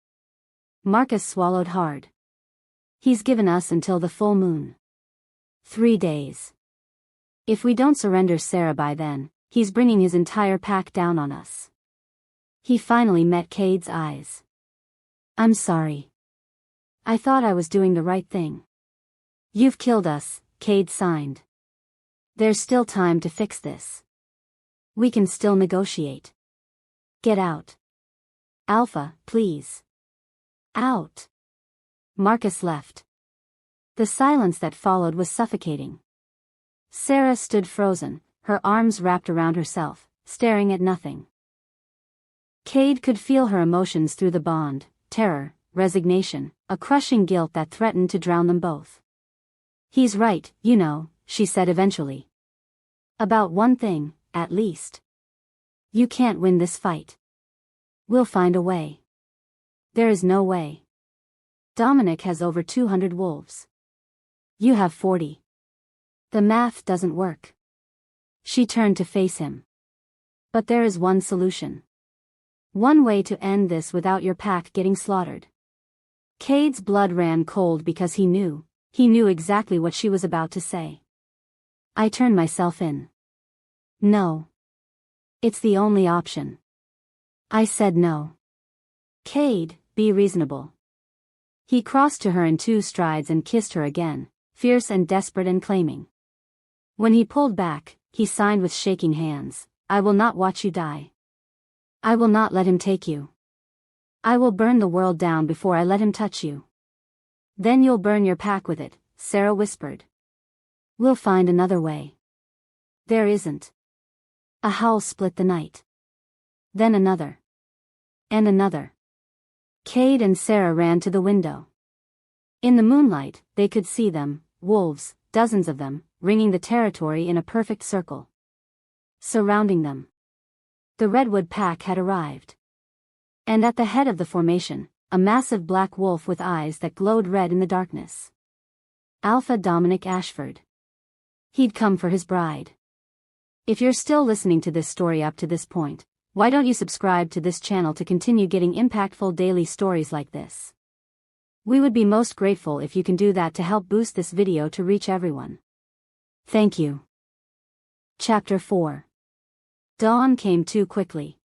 Marcus swallowed hard. He's given us until the full moon. 3 days. If we don't surrender Sarah by then, he's bringing his entire pack down on us. He finally met Cade's eyes. I'm sorry. I thought I was doing the right thing. You've killed us, Cade signed. There's still time to fix this. We can still negotiate. Get out. Alpha, please. Out. Marcus left. The silence that followed was suffocating. Sarah stood frozen, her arms wrapped around herself, staring at nothing. Cade could feel her emotions through the bond, terror, resignation, a crushing guilt that threatened to drown them both. He's right, you know, she said eventually. About one thing, at least. You can't win this fight. We'll find a way. There is no way. Dominic has over 200 wolves. You have 40. The math doesn't work. She turned to face him. But there is one solution. One way to end this without your pack getting slaughtered. Cade's blood ran cold because he knew exactly what she was about to say. I turned myself in. No. It's the only option. I said no. Cade, be reasonable. He crossed to her in 2 strides and kissed her again, fierce and desperate and claiming. When he pulled back, he signed with shaking hands, I will not watch you die. I will not let him take you. I will burn the world down before I let him touch you. Then you'll burn your pack with it, Sarah whispered. We'll find another way. There isn't. A howl split the night. Then another. And another. Cade and Sarah ran to the window. In the moonlight, they could see them, wolves, dozens of them, ringing the territory in a perfect circle. Surrounding them. The Redwood pack had arrived. And at the head of the formation, a massive black wolf with eyes that glowed red in the darkness. Alpha Dominic Ashford. He'd come for his bride. If you're still listening to this story up to this point, why don't you subscribe to this channel to continue getting impactful daily stories like this? We would be most grateful if you can do that to help boost this video to reach everyone. Thank you. Chapter 4. Dawn came too quickly.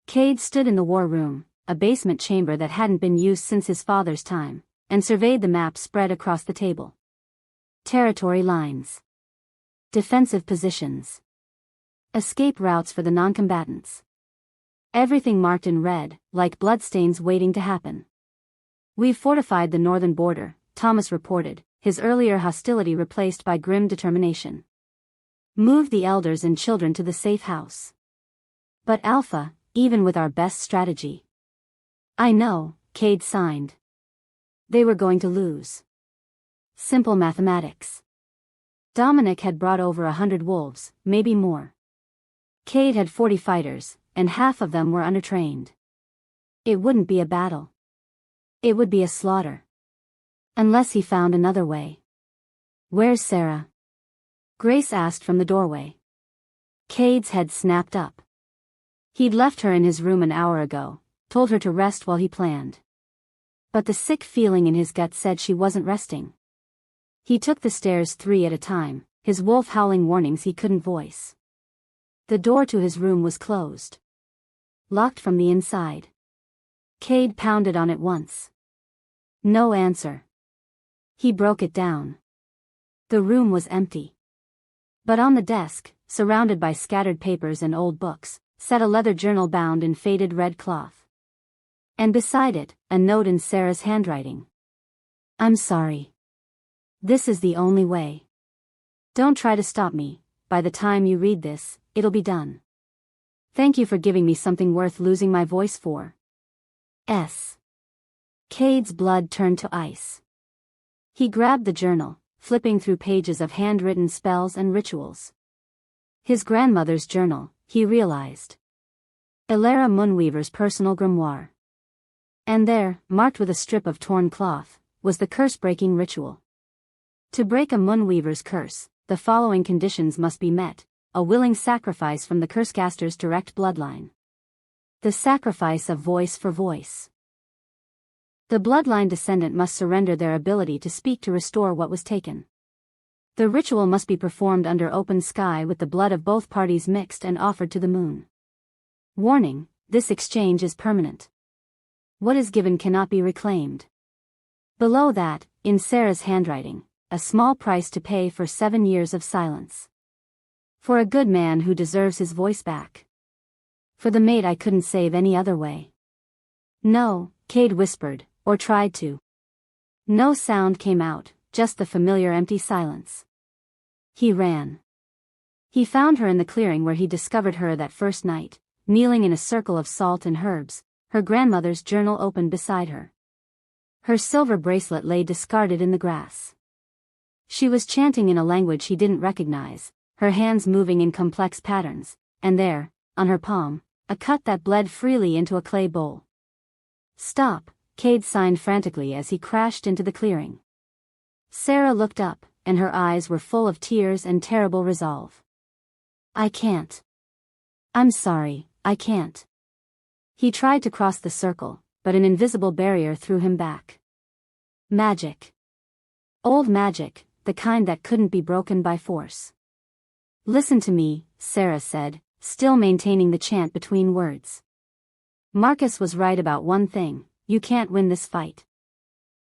Cade stood in the war room, a basement chamber that hadn't been used since his father's time, and surveyed the map spread across the table. Territory lines. Defensive positions. Escape routes for the non-combatants. Everything marked in red, like bloodstains waiting to happen. We've fortified the northern border, Thomas reported, his earlier hostility replaced by grim determination. Move the elders and children to the safe house. But Alpha, even with our best strategy. I know, Cade signed. They were going to lose. Simple mathematics. Dominic had brought over 100 wolves, maybe more. Cade had 40 fighters, and half of them were undertrained. It wouldn't be a battle. It would be a slaughter. Unless he found another way. Where's Sarah? Grace asked from the doorway. Cade's head snapped up. He'd left her in his room an hour ago, told her to rest while he planned. But the sick feeling in his gut said she wasn't resting. He took the stairs 3 at a time, his wolf howling warnings he couldn't voice. The door to his room was closed. Locked from the inside. Cade pounded on it once. No answer. He broke it down. The room was empty. But on the desk, surrounded by scattered papers and old books, sat a leather journal bound in faded red cloth. And beside it, a note in Sarah's handwriting. I'm sorry. This is the only way. Don't try to stop me, by the time you read this, it'll be done. Thank you for giving me something worth losing my voice for. S. Cade's blood turned to ice. He grabbed the journal, flipping through pages of handwritten spells and rituals. His grandmother's journal, he realized. Elara Moonweaver's personal grimoire. And there, marked with a strip of torn cloth, was the curse-breaking ritual. To break a Moonweaver's curse, the following conditions must be met: a willing sacrifice from the cursecaster's direct bloodline. The sacrifice of voice for voice. The bloodline descendant must surrender their ability to speak to restore what was taken. The ritual must be performed under open sky with the blood of both parties mixed and offered to the moon. Warning: this exchange is permanent. What is given cannot be reclaimed. Below that, in Sarah's handwriting, a small price to pay for 7 years of silence. For a good man who deserves his voice back. For the mate I couldn't save any other way. No, Cade whispered, or tried to. No sound came out, just the familiar empty silence. He ran. He found her in the clearing where he discovered her that first night, kneeling in a circle of salt and herbs, her grandmother's journal open beside her. Her silver bracelet lay discarded in the grass. She was chanting in a language he didn't recognize, her hands moving in complex patterns, and there, on her palm, a cut that bled freely into a clay bowl. Stop, Cade signed frantically as he crashed into the clearing. Sarah looked up, and her eyes were full of tears and terrible resolve. I can't. I'm sorry, I can't. He tried to cross the circle, but an invisible barrier threw him back. Magic. Old magic, the kind that couldn't be broken by force. Listen to me, Sarah said, still maintaining the chant between words. Marcus was right about one thing: you can't win this fight.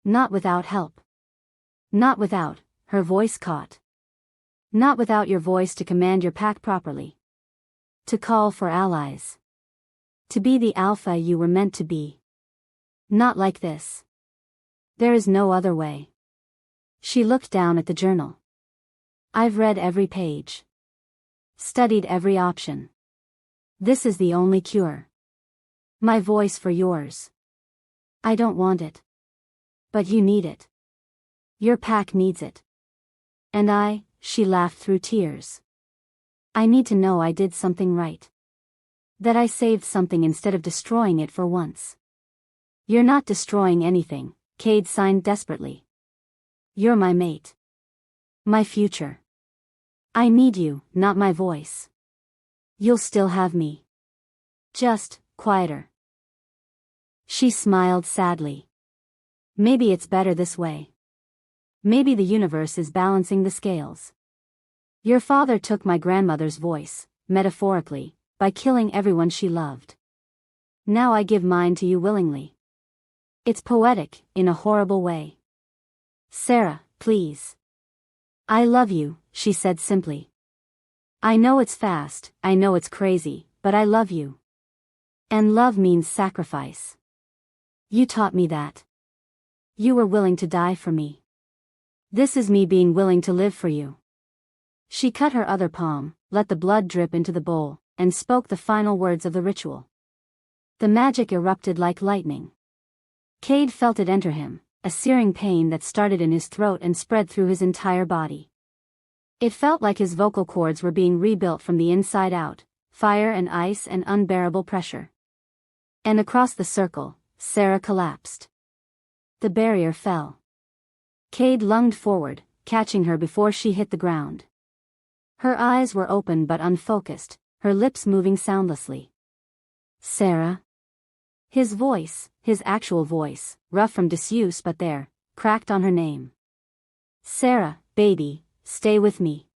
Not without help. Not without, her voice caught. Not without your voice to command your pack properly. To call for allies. To be the alpha you were meant to be. Not like this. There is no other way. She looked down at the journal. I've read every page. Studied every option. This is the only cure. My voice for yours. I don't want it. But you need it. Your pack needs it. And she laughed through tears. I need to know I did something right. That I saved something instead of destroying it for once. You're not destroying anything, Cade signed desperately. You're my mate. My future. I need you, not my voice. You'll still have me. Just, quieter. She smiled sadly. Maybe it's better this way. Maybe the universe is balancing the scales. Your father took my grandmother's voice, metaphorically, by killing everyone she loved. Now I give mine to you willingly. It's poetic, in a horrible way. Sarah, please. I love you, she said simply. I know it's fast, I know it's crazy, but I love you. And love means sacrifice. You taught me that. You were willing to die for me. This is me being willing to live for you. She cut her other palm, let the blood drip into the bowl, and spoke the final words of the ritual. The magic erupted like lightning. Cade felt it enter him, a searing pain that started in his throat and spread through his entire body. It felt like his vocal cords were being rebuilt from the inside out, fire and ice and unbearable pressure. And across the circle, Sarah collapsed. The barrier fell. Cade lunged forward, catching her before she hit the ground. Her eyes were open but unfocused, her lips moving soundlessly. Sarah? His voice, his actual voice, rough from disuse but there, cracked on her name. Sarah, baby, stay with me.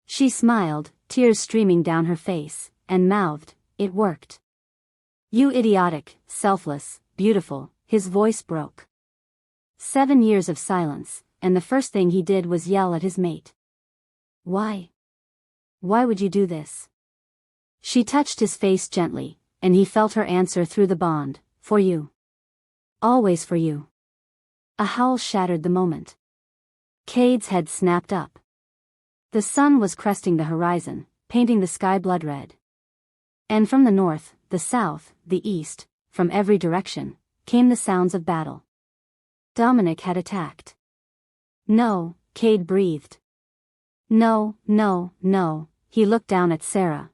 She smiled, tears streaming down her face, and mouthed, it worked. You idiotic, selfless, beautiful, his voice broke. 7 years of silence, and the first thing he did was yell at his mate. Why? Why would you do this? She touched his face gently, and he felt her answer through the bond, for you. Always for you. A howl shattered the moment. Cade's head snapped up. The sun was cresting the horizon, painting the sky blood red. And from the north, the south, the east, from every direction, came the sounds of battle. Dominic had attacked. No, Cade breathed. No, no, no, he looked down at Sarah.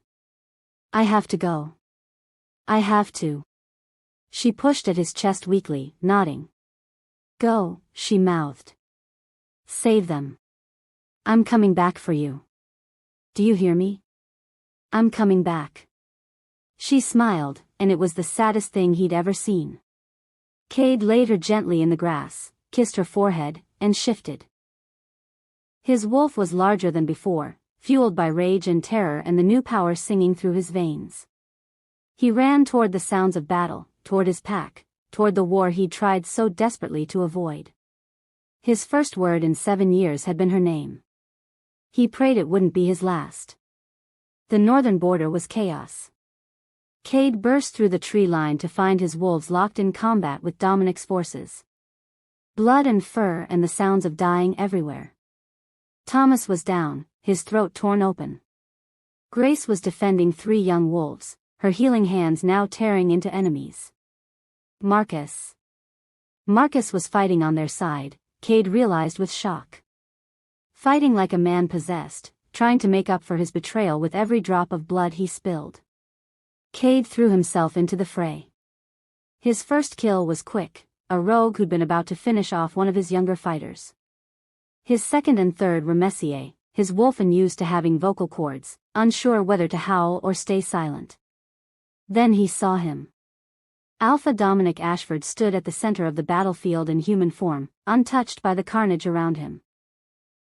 I have to go. I have to. She pushed at his chest weakly, nodding. Go, she mouthed. Save them. I'm coming back for you. Do you hear me? I'm coming back. She smiled, and it was the saddest thing he'd ever seen. Cade laid her gently in the grass, kissed her forehead, and shifted. His wolf was larger than before, fueled by rage and terror and the new power singing through his veins. He ran toward the sounds of battle, toward his pack, toward the war he'd tried so desperately to avoid. His first word in 7 years had been her name. He prayed it wouldn't be his last. The northern border was chaos. Cade burst through the tree line to find his wolves locked in combat with Dominic's forces. Blood and fur and the sounds of dying everywhere. Thomas was down, his throat torn open. Grace was defending 3 young wolves, her healing hands now tearing into enemies. Marcus was fighting on their side, Cade realized with shock. Fighting like a man possessed, trying to make up for his betrayal with every drop of blood he spilled. Cade threw himself into the fray. His first kill was quick, a rogue who'd been about to finish off one of his younger fighters. His second and third were Messier, his wolf unused to having vocal cords, unsure whether to howl or stay silent. Then he saw him. Alpha Dominic Ashford stood at the center of the battlefield in human form, untouched by the carnage around him.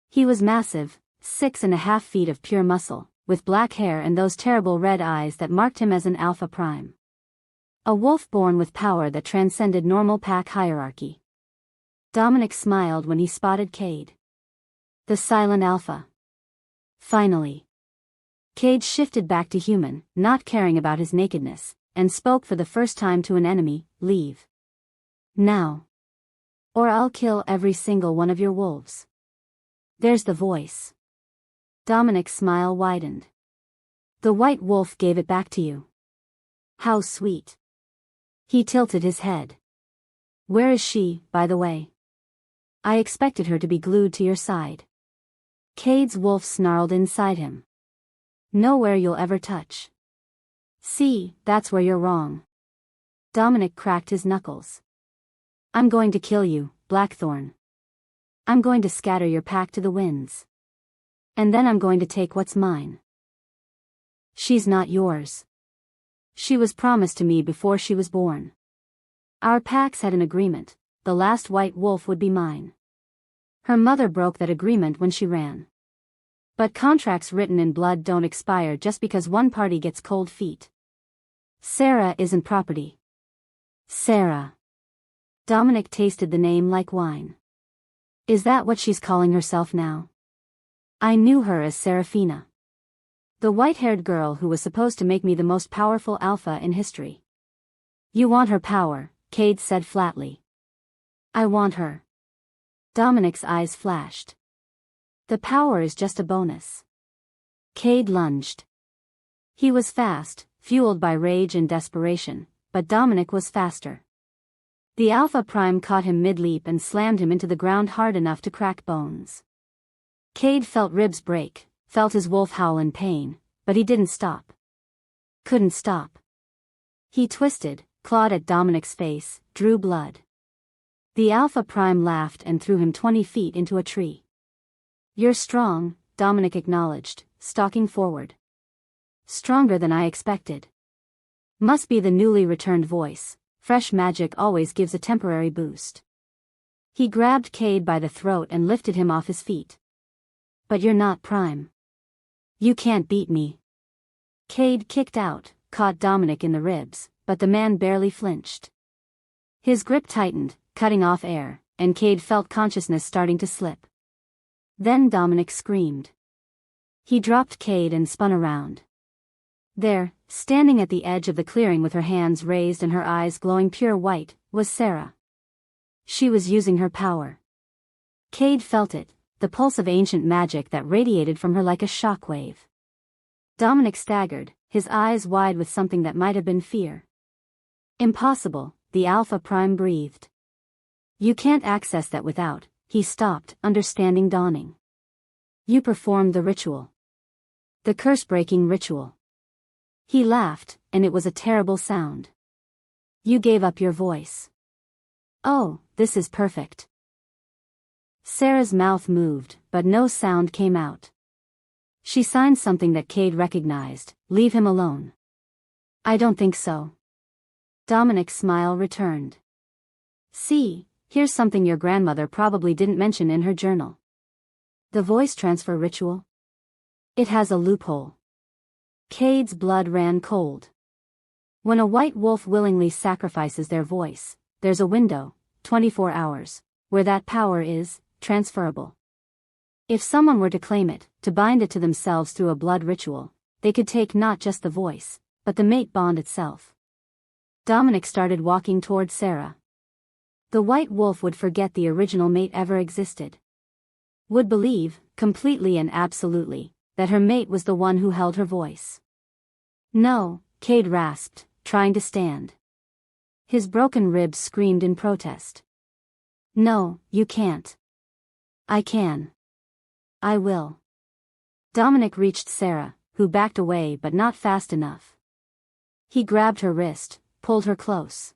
He was massive, 6.5 feet of pure muscle, with black hair and those terrible red eyes that marked him as an Alpha Prime. A wolf born with power that transcended normal pack hierarchy. Dominic smiled when he spotted Cade. The silent Alpha. Finally. Cade shifted back to human, not caring about his nakedness, and spoke for the first time to an enemy, leave. Now. Or I'll kill every single one of your wolves. There's the voice. Dominic's smile widened. The white wolf gave it back to you. How sweet. He tilted his head. Where is she, by the way? I expected her to be glued to your side. Cade's wolf snarled inside him. Nowhere you'll ever touch. See, that's where you're wrong. Dominic cracked his knuckles. I'm going to kill you, Blackthorn. I'm going to scatter your pack to the winds. And then I'm going to take what's mine. She's not yours. She was promised to me before she was born. Our packs had an agreement, the last white wolf would be mine. Her mother broke that agreement when she ran. But contracts written in blood don't expire just because one party gets cold feet. Sarah isn't property. Sarah. Dominic tasted the name like wine. Is that what she's calling herself now? I knew her as Seraphina. The white-haired girl who was supposed to make me the most powerful alpha in history. You want her power, Cade said flatly. I want her. Dominic's eyes flashed. The power is just a bonus. Cade lunged. He was fast, fueled by rage and desperation, but Dominic was faster. The Alpha Prime caught him mid-leap and slammed him into the ground hard enough to crack bones. Cade felt ribs break, felt his wolf howl in pain, but he didn't stop. Couldn't stop. He twisted, clawed at Dominic's face, drew blood. The Alpha Prime laughed and threw him 20 feet into a tree. You're strong, Dominic acknowledged, stalking forward. Stronger than I expected. Must be the newly returned voice, fresh magic always gives a temporary boost. He grabbed Cade by the throat and lifted him off his feet. But you're not Prime. You can't beat me. Cade kicked out, caught Dominic in the ribs, but the man barely flinched. His grip tightened, cutting off air, and Cade felt consciousness starting to slip. Then Dominic screamed. He dropped Cade and spun around. There, standing at the edge of the clearing with her hands raised and her eyes glowing pure white, was Sarah. She was using her power. Cade felt it, the pulse of ancient magic that radiated from her like a shockwave. Dominic staggered, his eyes wide with something that might have been fear. Impossible, the Alpha Prime breathed. You can't access that without, he stopped, understanding dawning. You performed the ritual. The curse-breaking ritual. He laughed, and it was a terrible sound. You gave up your voice. Oh, this is perfect. Sarah's mouth moved, but no sound came out. She signed something that Cade recognized, leave him alone. I don't think so. Dominic's smile returned. See, here's something your grandmother probably didn't mention in her journal. The voice transfer ritual? It has a loophole. Cade's blood ran cold. When a white wolf willingly sacrifices their voice, there's a window, 24 hours, where that power is transferable. If someone were to claim it, to bind it to themselves through a blood ritual, they could take not just the voice, but the mate bond itself. Dominic started walking toward Sarah. The white wolf would forget the original mate ever existed. Would believe, completely and absolutely, that her mate was the one who held her voice. No, Cade rasped, trying to stand. His broken ribs screamed in protest. No, you can't. I can. I will. Dominic reached Sarah, who backed away but not fast enough. He grabbed her wrist, pulled her close.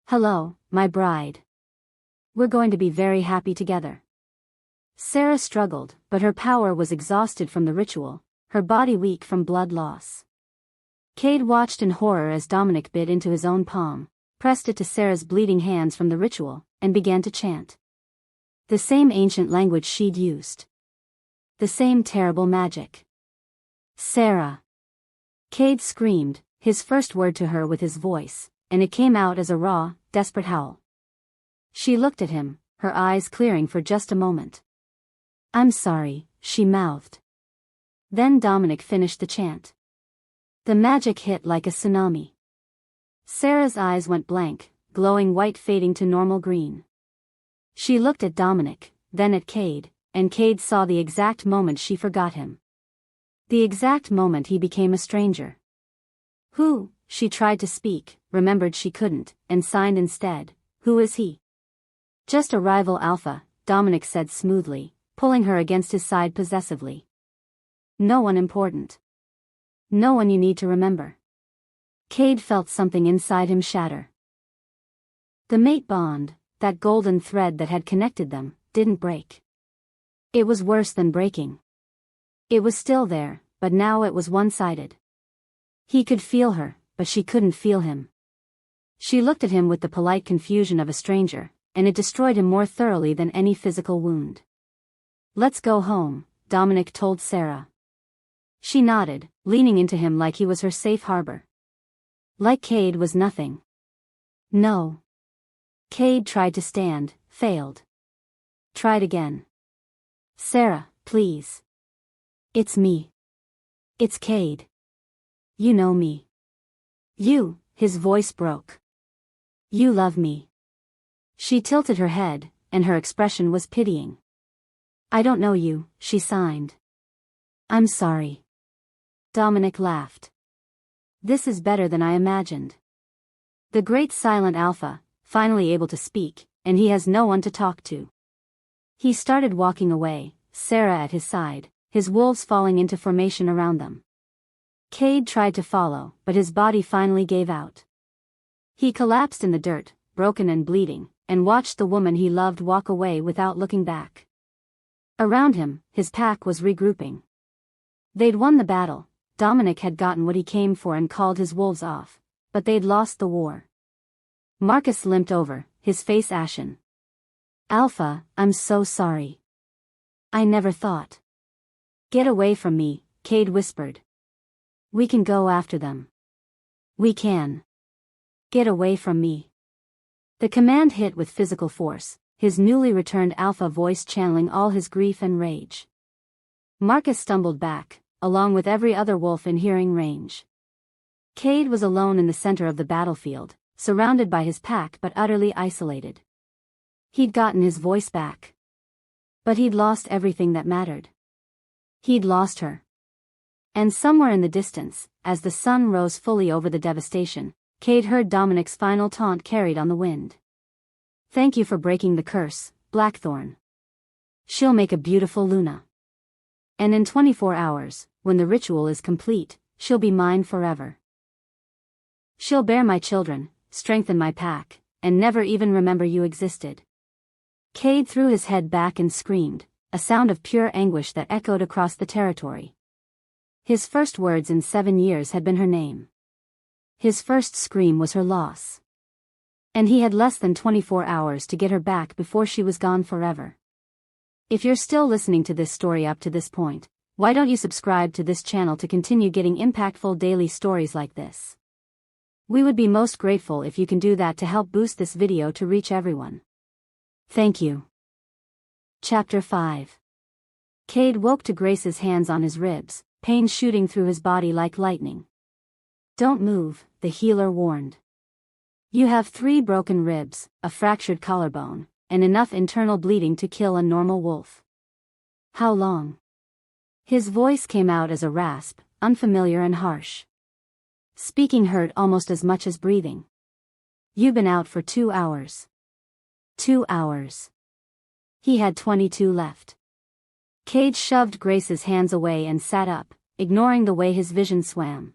Hello, my bride. We're going to be very happy together. Sarah struggled, but her power was exhausted from the ritual, her body weak from blood loss. Cade watched in horror as Dominic bit into his own palm, pressed it to Sarah's bleeding hands from the ritual, and began to chant. The same ancient language she'd used. The same terrible magic. Sarah. Cade screamed, his first word to her with his voice, and it came out as a raw, desperate howl. She looked at him, her eyes clearing for just a moment. I'm sorry, she mouthed. Then Dominic finished the chant. The magic hit like a tsunami. Sarah's eyes went blank, glowing white fading to normal green. She looked at Dominic, then at Cade, and Cade saw the exact moment she forgot him. The exact moment he became a stranger. Who, she tried to speak, remembered she couldn't, and signed instead, who is he? Just a rival alpha, Dominic said smoothly, pulling her against his side possessively. No one important. No one you need to remember. Cade felt something inside him shatter. The mate bond, that golden thread that had connected them, didn't break. It was worse than breaking. It was still there, but now it was one-sided. He could feel her, but she couldn't feel him. She looked at him with the polite confusion of a stranger, and it destroyed him more thoroughly than any physical wound. Let's go home, Dominic told Sarah. She nodded, leaning into him like he was her safe harbor. Like Cade was nothing. No. Cade tried to stand, failed. Tried again. Sarah, please. It's me. It's Cade. You know me. You, his voice broke. You love me. She tilted her head, and her expression was pitying. I don't know you, she signed. I'm sorry. Dominic laughed. This is better than I imagined. The great silent alpha, finally able to speak, and he has no one to talk to. He started walking away, Sarah at his side, his wolves falling into formation around them. Cade tried to follow, but his body finally gave out. He collapsed in the dirt, broken and bleeding, and watched the woman he loved walk away without looking back. Around him, his pack was regrouping. They'd won the battle, Dominic had gotten what he came for and called his wolves off, but they'd lost the war. Marcus limped over, his face ashen. Alpha, I'm so sorry. I never thought. Get away from me, Cade whispered. We can go after them. We can. Get away from me. The command hit with physical force, his newly returned alpha voice channeling all his grief and rage. Marcus stumbled back, along with every other wolf in hearing range. Cade was alone in the center of the battlefield, surrounded by his pack but utterly isolated. He'd gotten his voice back. But he'd lost everything that mattered. He'd lost her. And somewhere in the distance, as the sun rose fully over the devastation, Cade heard Dominic's final taunt carried on the wind. Thank you for breaking the curse, Blackthorn. She'll make a beautiful Luna. And in 24 hours, when the ritual is complete, she'll be mine forever. She'll bear my children, strengthen my pack, and never even remember you existed. Cade threw his head back and screamed, a sound of pure anguish that echoed across the territory. His first words in 7 years had been her name. His first scream was her loss. And he had less than 24 hours to get her back before she was gone forever. If you're still listening to this story up to this point, why don't you subscribe to this channel to continue getting impactful daily stories like this? We would be most grateful if you can do that to help boost this video to reach everyone. Thank you. Chapter 5. Cade woke to Grace's hands on his ribs, pain shooting through his body like lightning. Don't move, the healer warned. You have 3 broken ribs, a fractured collarbone, and enough internal bleeding to kill a normal wolf. How long? His voice came out as a rasp, unfamiliar and harsh. Speaking hurt almost as much as breathing. You've been out for 2 hours. 2 hours. He had 22 left. Cade shoved Grace's hands away and sat up, ignoring the way his vision swam.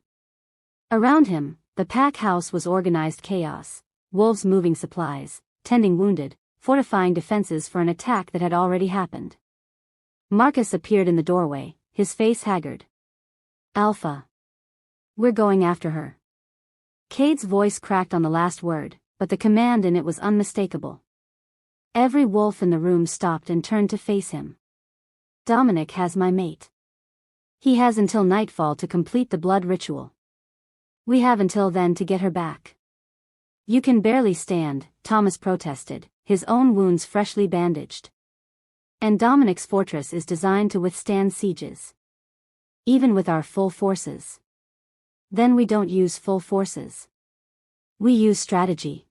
Around him, the pack house was organized chaos, wolves moving supplies, tending wounded, fortifying defenses for an attack that had already happened. Marcus appeared in the doorway, his face haggard. Alpha. We're going after her. Cade's voice cracked on the last word, but the command in it was unmistakable. Every wolf in the room stopped and turned to face him. Dominic has my mate. He has until nightfall to complete the blood ritual. We have until then to get her back. You can barely stand, Thomas protested, his own wounds freshly bandaged. And Dominic's fortress is designed to withstand sieges. Even with our full forces. Then we don't use full forces. We use strategy.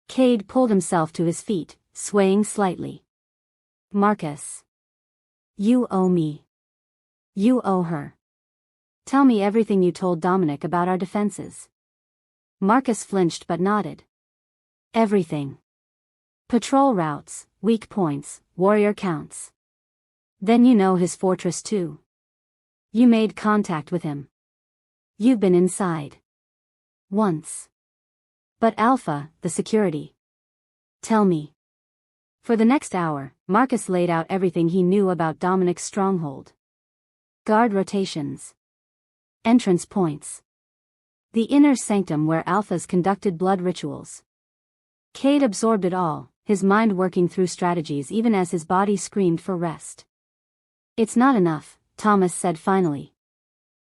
Cade pulled himself to his feet, swaying slightly. Marcus. You owe me. You owe her. Tell me everything you told Dominic about our defenses. Marcus flinched but nodded. Everything. Patrol routes, weak points, warrior counts. Then you know his fortress too. You made contact with him. You've been inside. Once. But Alpha, the security. Tell me. For the next hour, Marcus laid out everything he knew about Dominic's stronghold. Guard rotations. Entrance points. The inner sanctum where Alphas conducted blood rituals. Cade absorbed it all, his mind working through strategies even as his body screamed for rest. It's not enough, Thomas said finally.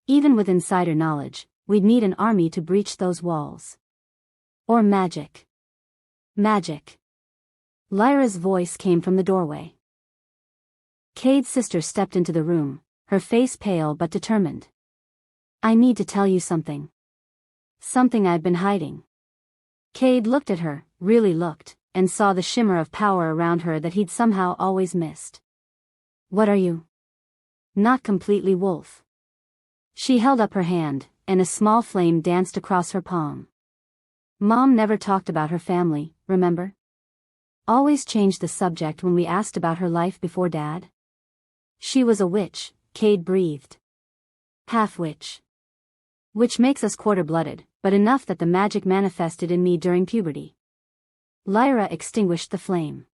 Even with insider knowledge, we'd need an army to breach those walls. Or magic. Magic. Lyra's voice came from the doorway. Cade's sister stepped into the room, her face pale but determined. I need to tell you something. Something I've been hiding. Cade looked at her, really looked, and saw the shimmer of power around her that he'd somehow always missed. What are you? Not completely wolf. She held up her hand, and a small flame danced across her palm. Mom never talked about her family, remember? Always changed the subject when we asked about her life before Dad. She was a witch, Cade breathed. Half-witch. Which makes us quarter-blooded, but enough that the magic manifested in me during puberty. Lyra extinguished the flame.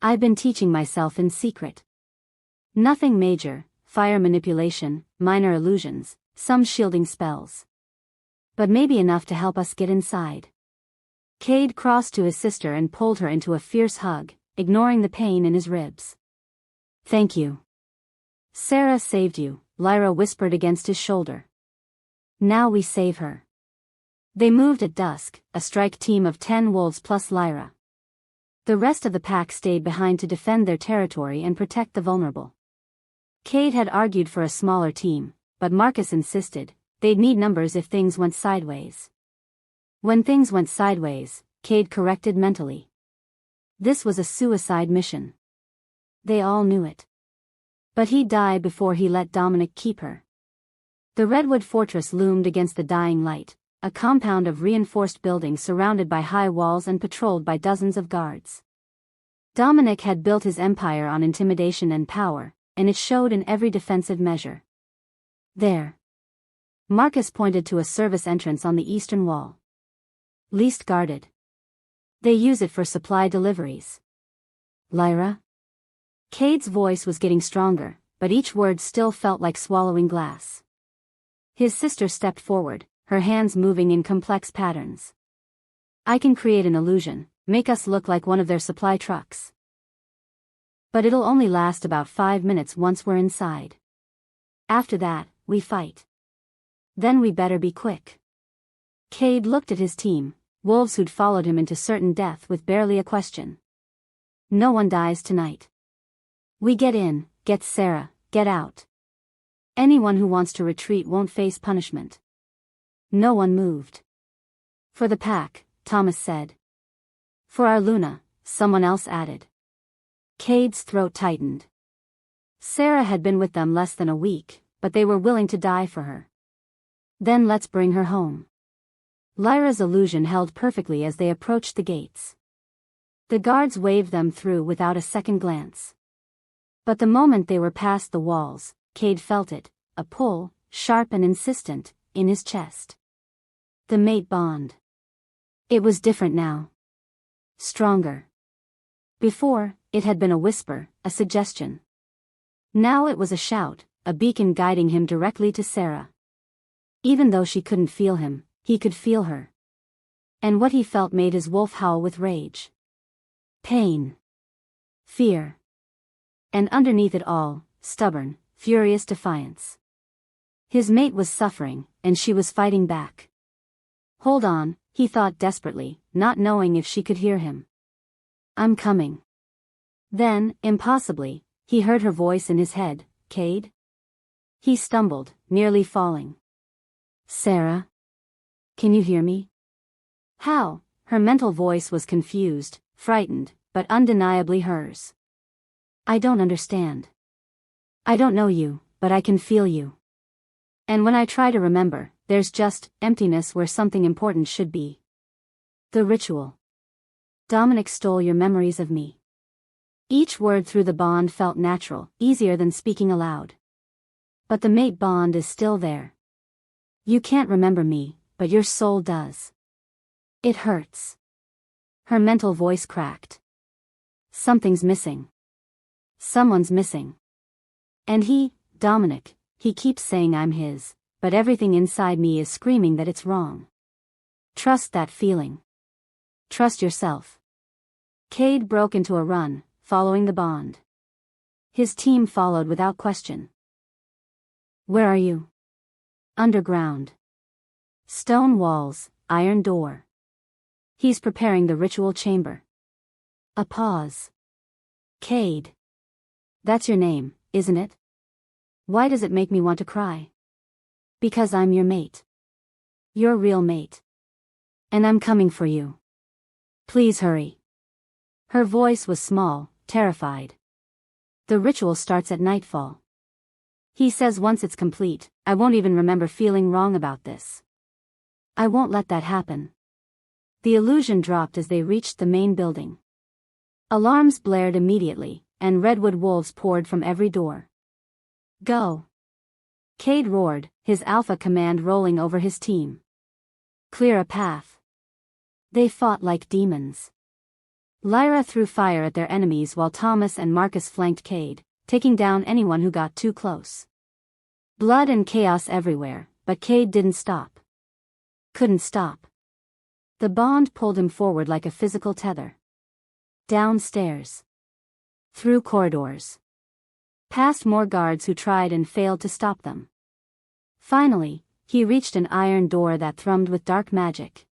I've been teaching myself in secret. Nothing major, fire manipulation, minor illusions, some shielding spells. But maybe enough to help us get inside. Cade crossed to his sister and pulled her into a fierce hug, ignoring the pain in his ribs. Thank you. Sarah saved you, Lyra whispered against his shoulder. Now we save her. They moved at dusk, a strike team of 10 wolves plus Lyra. The rest of the pack stayed behind to defend their territory and protect the vulnerable. Cade had argued for a smaller team, but Marcus insisted, they'd need numbers if things went sideways. When things went sideways, Cade corrected mentally. This was a suicide mission. They all knew it. But he'd die before he let Dominic keep her. The Redwood Fortress loomed against the dying light, a compound of reinforced buildings surrounded by high walls and patrolled by dozens of guards. Dominic had built his empire on intimidation and power, and it showed in every defensive measure. There. Marcus pointed to a service entrance on the eastern wall. Least guarded. They use it for supply deliveries. Lyra? Cade's voice was getting stronger, but each word still felt like swallowing glass. His sister stepped forward, her hands moving in complex patterns. I can create an illusion, make us look like one of their supply trucks. But it'll only last about 5 minutes once we're inside. After that, we fight. Then we better be quick. Cade looked at his team, wolves who'd followed him into certain death with barely a question. No one dies tonight. We get in, get Sarah, get out. Anyone who wants to retreat won't face punishment. No one moved. For the pack, Thomas said. For our Luna, someone else added. Cade's throat tightened. Sarah had been with them less than a week, but they were willing to die for her. Then let's bring her home. Lyra's illusion held perfectly as they approached the gates. The guards waved them through without a second glance. But the moment they were past the walls, Cade felt it, a pull, sharp and insistent, in his chest. The mate bond. It was different now. Stronger. Before, it had been a whisper, a suggestion. Now it was a shout, a beacon guiding him directly to Sarah. Even though she couldn't feel him, he could feel her. And what he felt made his wolf howl with rage. Pain. Fear. And underneath it all, stubborn, furious defiance. His mate was suffering, and she was fighting back. Hold on, he thought desperately, not knowing if she could hear him. I'm coming. Then, impossibly, he heard her voice in his head, Cade? He stumbled, nearly falling. Sarah? Can you hear me? How? Her mental voice was confused, frightened, but undeniably hers. I don't understand. I don't know you, but I can feel you. And when I try to remember, there's just emptiness where something important should be. The ritual. Dominic stole your memories of me. Each word through the bond felt natural, easier than speaking aloud. But the mate bond is still there. You can't remember me, but your soul does. It hurts. Her mental voice cracked. Something's missing. Someone's missing. And he, Dominic, he keeps saying I'm his, but everything inside me is screaming that it's wrong. Trust that feeling. Trust yourself. Cade broke into a run, following the bond. His team followed without question. Where are you? Underground. Stone walls, iron door. He's preparing the ritual chamber. A pause. Cade. That's your name, isn't it? Why does it make me want to cry? Because I'm your mate. Your real mate. And I'm coming for you. Please hurry. Her voice was small, terrified. The ritual starts at nightfall. He says once it's complete, I won't even remember feeling wrong about this. I won't let that happen. The illusion dropped as they reached the main building. Alarms blared immediately, and redwood wolves poured from every door. Go! Cade roared, his alpha command rolling over his team. Clear a path. They fought like demons. Lyra threw fire at their enemies while Thomas and Marcus flanked Cade, taking down anyone who got too close. Blood and chaos everywhere, but Cade didn't stop. Couldn't stop. The bond pulled him forward like a physical tether. Downstairs. Through corridors. Past more guards who tried and failed to stop them. Finally, he reached an iron door that thrummed with dark magic.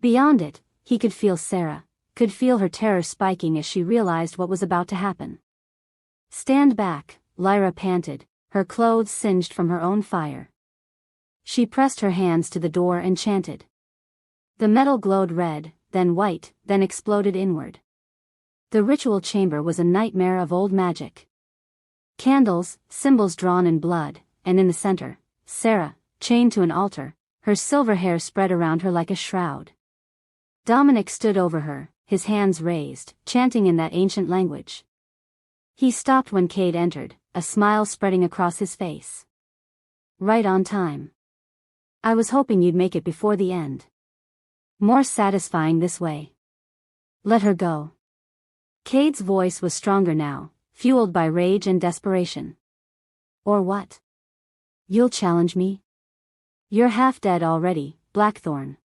Beyond it, he could feel Sarah, could feel her terror spiking as she realized what was about to happen. Stand back, Lyra panted, her clothes singed from her own fire. She pressed her hands to the door and chanted. The metal glowed red, then white, then exploded inward. The ritual chamber was a nightmare of old magic. Candles, symbols drawn in blood, and in the center, Sarah, chained to an altar, her silver hair spread around her like a shroud. Dominic stood over her, his hands raised, chanting in that ancient language. He stopped when Cade entered, a smile spreading across his face. Right on time. I was hoping you'd make it before the end. More satisfying this way. Let her go. Cade's voice was stronger now, fueled by rage and desperation. Or what? You'll challenge me? You're half dead already, Blackthorn.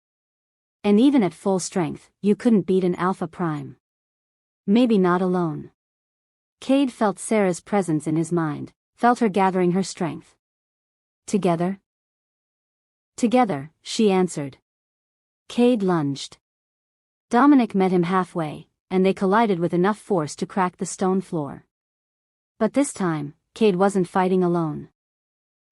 And even at full strength, you couldn't beat an Alpha Prime. Maybe not alone. Cade felt Sarah's presence in his mind, felt her gathering her strength. Together? Together, she answered. Cade lunged. Dominic met him halfway, and they collided with enough force to crack the stone floor. But this time, Cade wasn't fighting alone.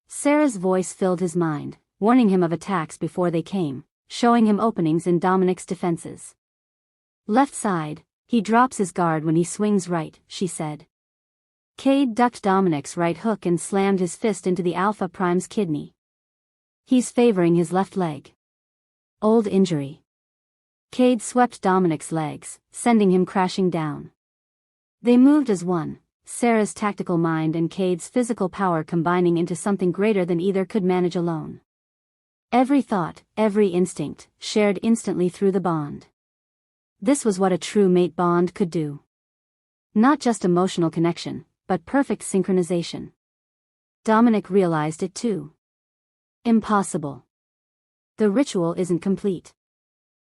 Sarah's voice filled his mind, warning him of attacks before they came, showing him openings in Dominic's defenses. Left side, he drops his guard when he swings right, she said. Cade ducked Dominic's right hook and slammed his fist into the Alpha Prime's kidney. He's favoring his left leg. Old injury. Cade swept Dominic's legs, sending him crashing down. They moved as one, Sarah's tactical mind and Cade's physical power combining into something greater than either could manage alone. Every thought, every instinct, shared instantly through the bond. This was what a true mate bond could do. Not just emotional connection, but perfect synchronization. Dominic realized it too. Impossible. The ritual isn't complete.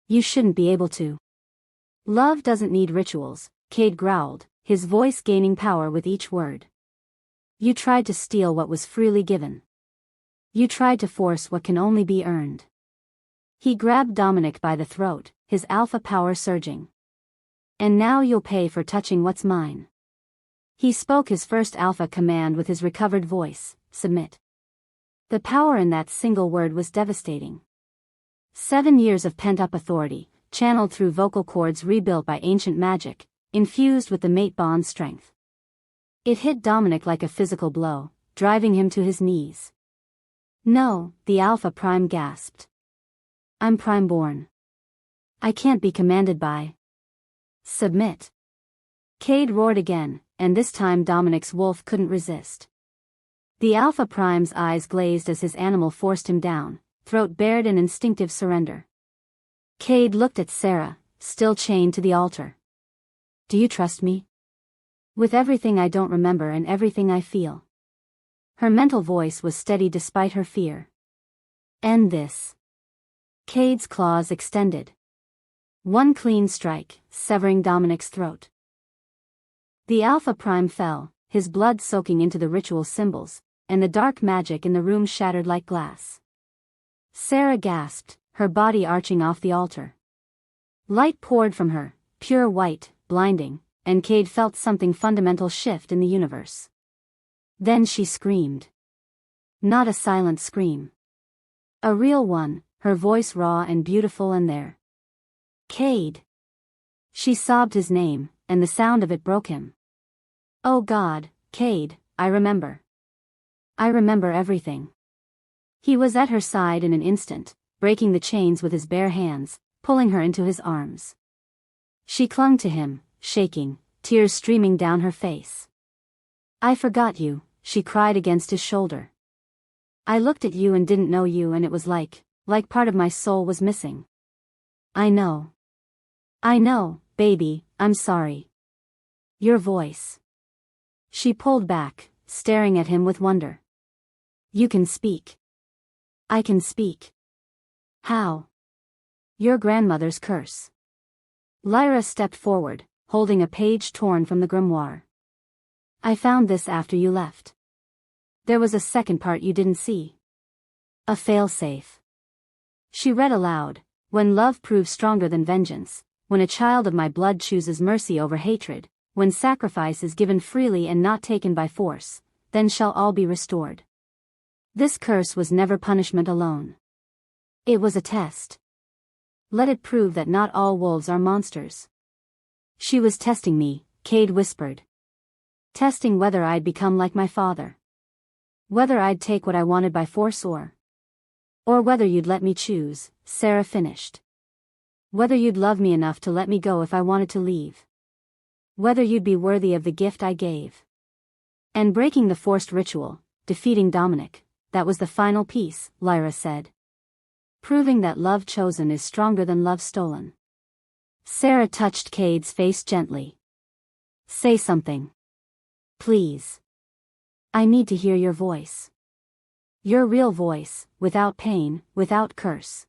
You shouldn't be able to. Love doesn't need rituals, Cade growled, his voice gaining power with each word. You tried to steal what was freely given. You tried to force what can only be earned. He grabbed Dominic by the throat, his alpha power surging. And now you'll pay for touching what's mine. He spoke his first alpha command with his recovered voice, submit. The power in that single word was devastating. 7 years of pent-up authority, channeled through vocal cords rebuilt by ancient magic, infused with the mate bond's strength. It hit Dominic like a physical blow, driving him to his knees. No, the Alpha Prime gasped. I'm Prime-born. I can't be commanded by. Submit. Cade roared again, and this time Dominic's wolf couldn't resist. The Alpha Prime's eyes glazed as his animal forced him down, throat bared in instinctive surrender. Cade looked at Sarah, still chained to the altar. Do you trust me? With everything I don't remember and everything I feel. Her mental voice was steady despite her fear. End this. Cade's claws extended. One clean strike, severing Dominic's throat. The Alpha Prime fell, his blood soaking into the ritual symbols, and the dark magic in the room shattered like glass. Sarah gasped, her body arching off the altar. Light poured from her, pure white, blinding, and Cade felt something fundamental shift in the universe. Then she screamed. Not a silent scream. A real one, her voice raw and beautiful and there. Cade. She sobbed his name, and the sound of it broke him. Oh God, Cade, I remember. I remember everything. He was at her side in an instant, breaking the chains with his bare hands, pulling her into his arms. She clung to him, shaking, tears streaming down her face. I forgot you, she cried against his shoulder. I looked at you and didn't know you and it was like part of my soul was missing. I know. I know, baby, I'm sorry. Your voice. She pulled back, staring at him with wonder. You can speak. I can speak. How? Your grandmother's curse. Lyra stepped forward, holding a page torn from the grimoire. I found this after you left. There was a second part you didn't see. A failsafe. She read aloud, when love proves stronger than vengeance, when a child of my blood chooses mercy over hatred, when sacrifice is given freely and not taken by force, then shall all be restored. This curse was never punishment alone. It was a test. Let it prove that not all wolves are monsters. She was testing me, Cade whispered. Testing whether I'd become like my father. Whether I'd take what I wanted by force or whether you'd let me choose, Sarah finished. Whether you'd love me enough to let me go if I wanted to leave. Whether you'd be worthy of the gift I gave. And breaking the forced ritual, defeating Dominic, that was the final piece, Lyra said. Proving that love chosen is stronger than love stolen. Sarah touched Cade's face gently. Say something. Please. I need to hear your voice. Your real voice, without pain, without curse.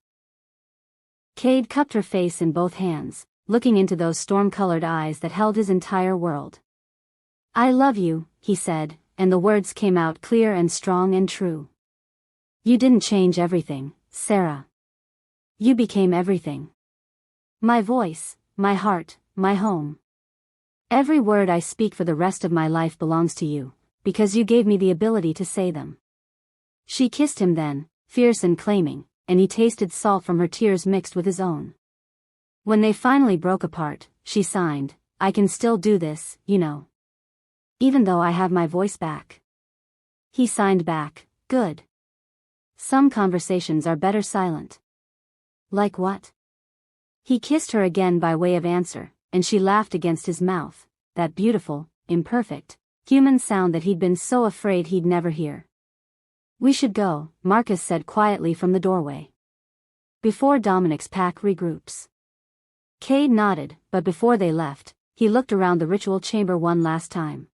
Cade cupped her face in both hands, looking into those storm-colored eyes that held his entire world. I love you, he said, and the words came out clear and strong and true. You didn't change everything, Sarah. You became everything. My voice, my heart, my home. Every word I speak for the rest of my life belongs to you, because you gave me the ability to say them. She kissed him then, fierce and claiming, and he tasted salt from her tears mixed with his own. When they finally broke apart, she signed, I can still do this, you know. Even though I have my voice back. He signed back, good. Some conversations are better silent. Like what? He kissed her again by way of answer, and she laughed against his mouth, that beautiful, imperfect, human sound that he'd been so afraid he'd never hear. We should go, Marcus said quietly from the doorway. Before Dominic's pack regroups. Cade nodded, but before they left, he looked around the ritual chamber one last time.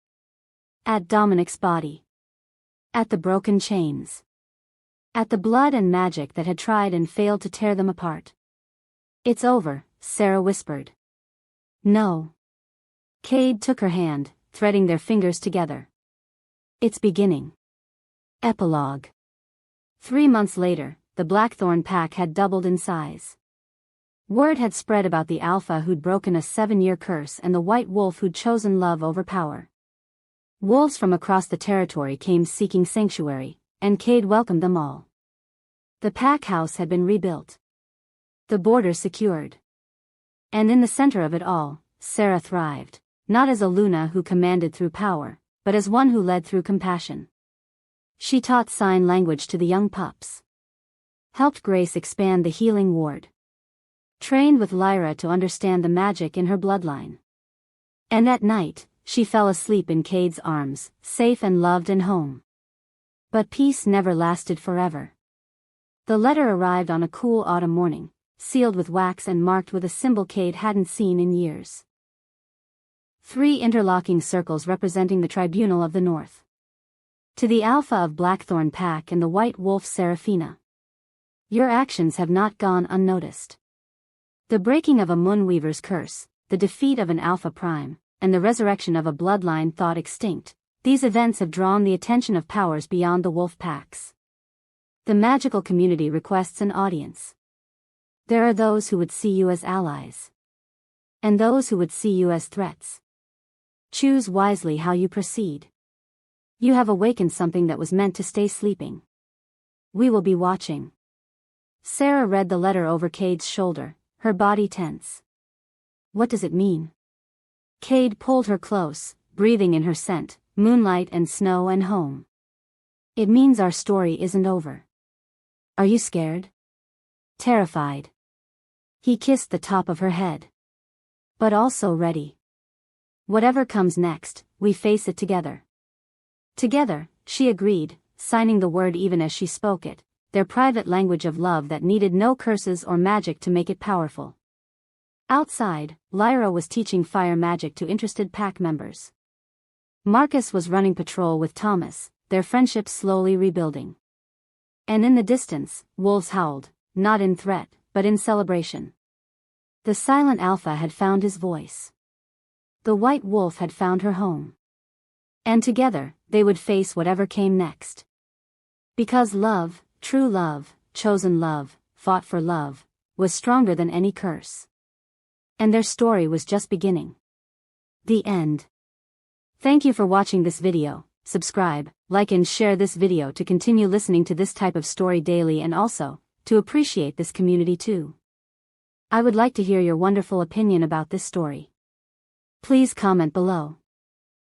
At Dominic's body. At the broken chains. At the blood and magic that had tried and failed to tear them apart. It's over, Sarah whispered. No. Cade took her hand, threading their fingers together. It's beginning. Epilogue. 3 months later, the Blackthorn pack had doubled in size. Word had spread about the Alpha who'd broken a 7-year curse and the White Wolf who'd chosen love over power. Wolves from across the territory came seeking sanctuary, and Cade welcomed them all. The pack house had been rebuilt. The border secured. And in the center of it all, Sarah thrived, not as a Luna who commanded through power, but as one who led through compassion. She taught sign language to the young pups. Helped Grace expand the healing ward. Trained with Lyra to understand the magic in her bloodline. And at night, she fell asleep in Cade's arms, safe and loved and home. But peace never lasted forever. The letter arrived on a cool autumn morning, sealed with wax and marked with a symbol Cade hadn't seen in years. 3 interlocking circles representing the Tribunal of the North. To the Alpha of Blackthorn Pack and the White Wolf Seraphina. Your actions have not gone unnoticed. The breaking of a Moonweaver's curse, the defeat of an Alpha Prime, and the resurrection of a bloodline thought extinct, these events have drawn the attention of powers beyond the wolf packs. The magical community requests an audience. There are those who would see you as allies. And those who would see you as threats. Choose wisely how you proceed. You have awakened something that was meant to stay sleeping. We will be watching. Sarah read the letter over Cade's shoulder, her body tense. What does it mean? Cade pulled her close, breathing in her scent, moonlight and snow and home. It means our story isn't over. Are you scared? Terrified. He kissed the top of her head. But also ready. Whatever comes next, we face it together. Together, she agreed, signing the word even as she spoke it, their private language of love that needed no curses or magic to make it powerful. Outside, Lyra was teaching fire magic to interested pack members. Marcus was running patrol with Thomas, their friendship slowly rebuilding. And in the distance, wolves howled, not in threat, but in celebration. The silent Alpha had found his voice. The White Wolf had found her home. And together, they would face whatever came next. Because love, true love, chosen love, fought for love, was stronger than any curse. And their story was just beginning. The end. Thank you for watching this video. Subscribe, like and share this video to continue listening to this type of story daily and also, to appreciate this community too. I would like to hear your wonderful opinion about this story. Please comment below.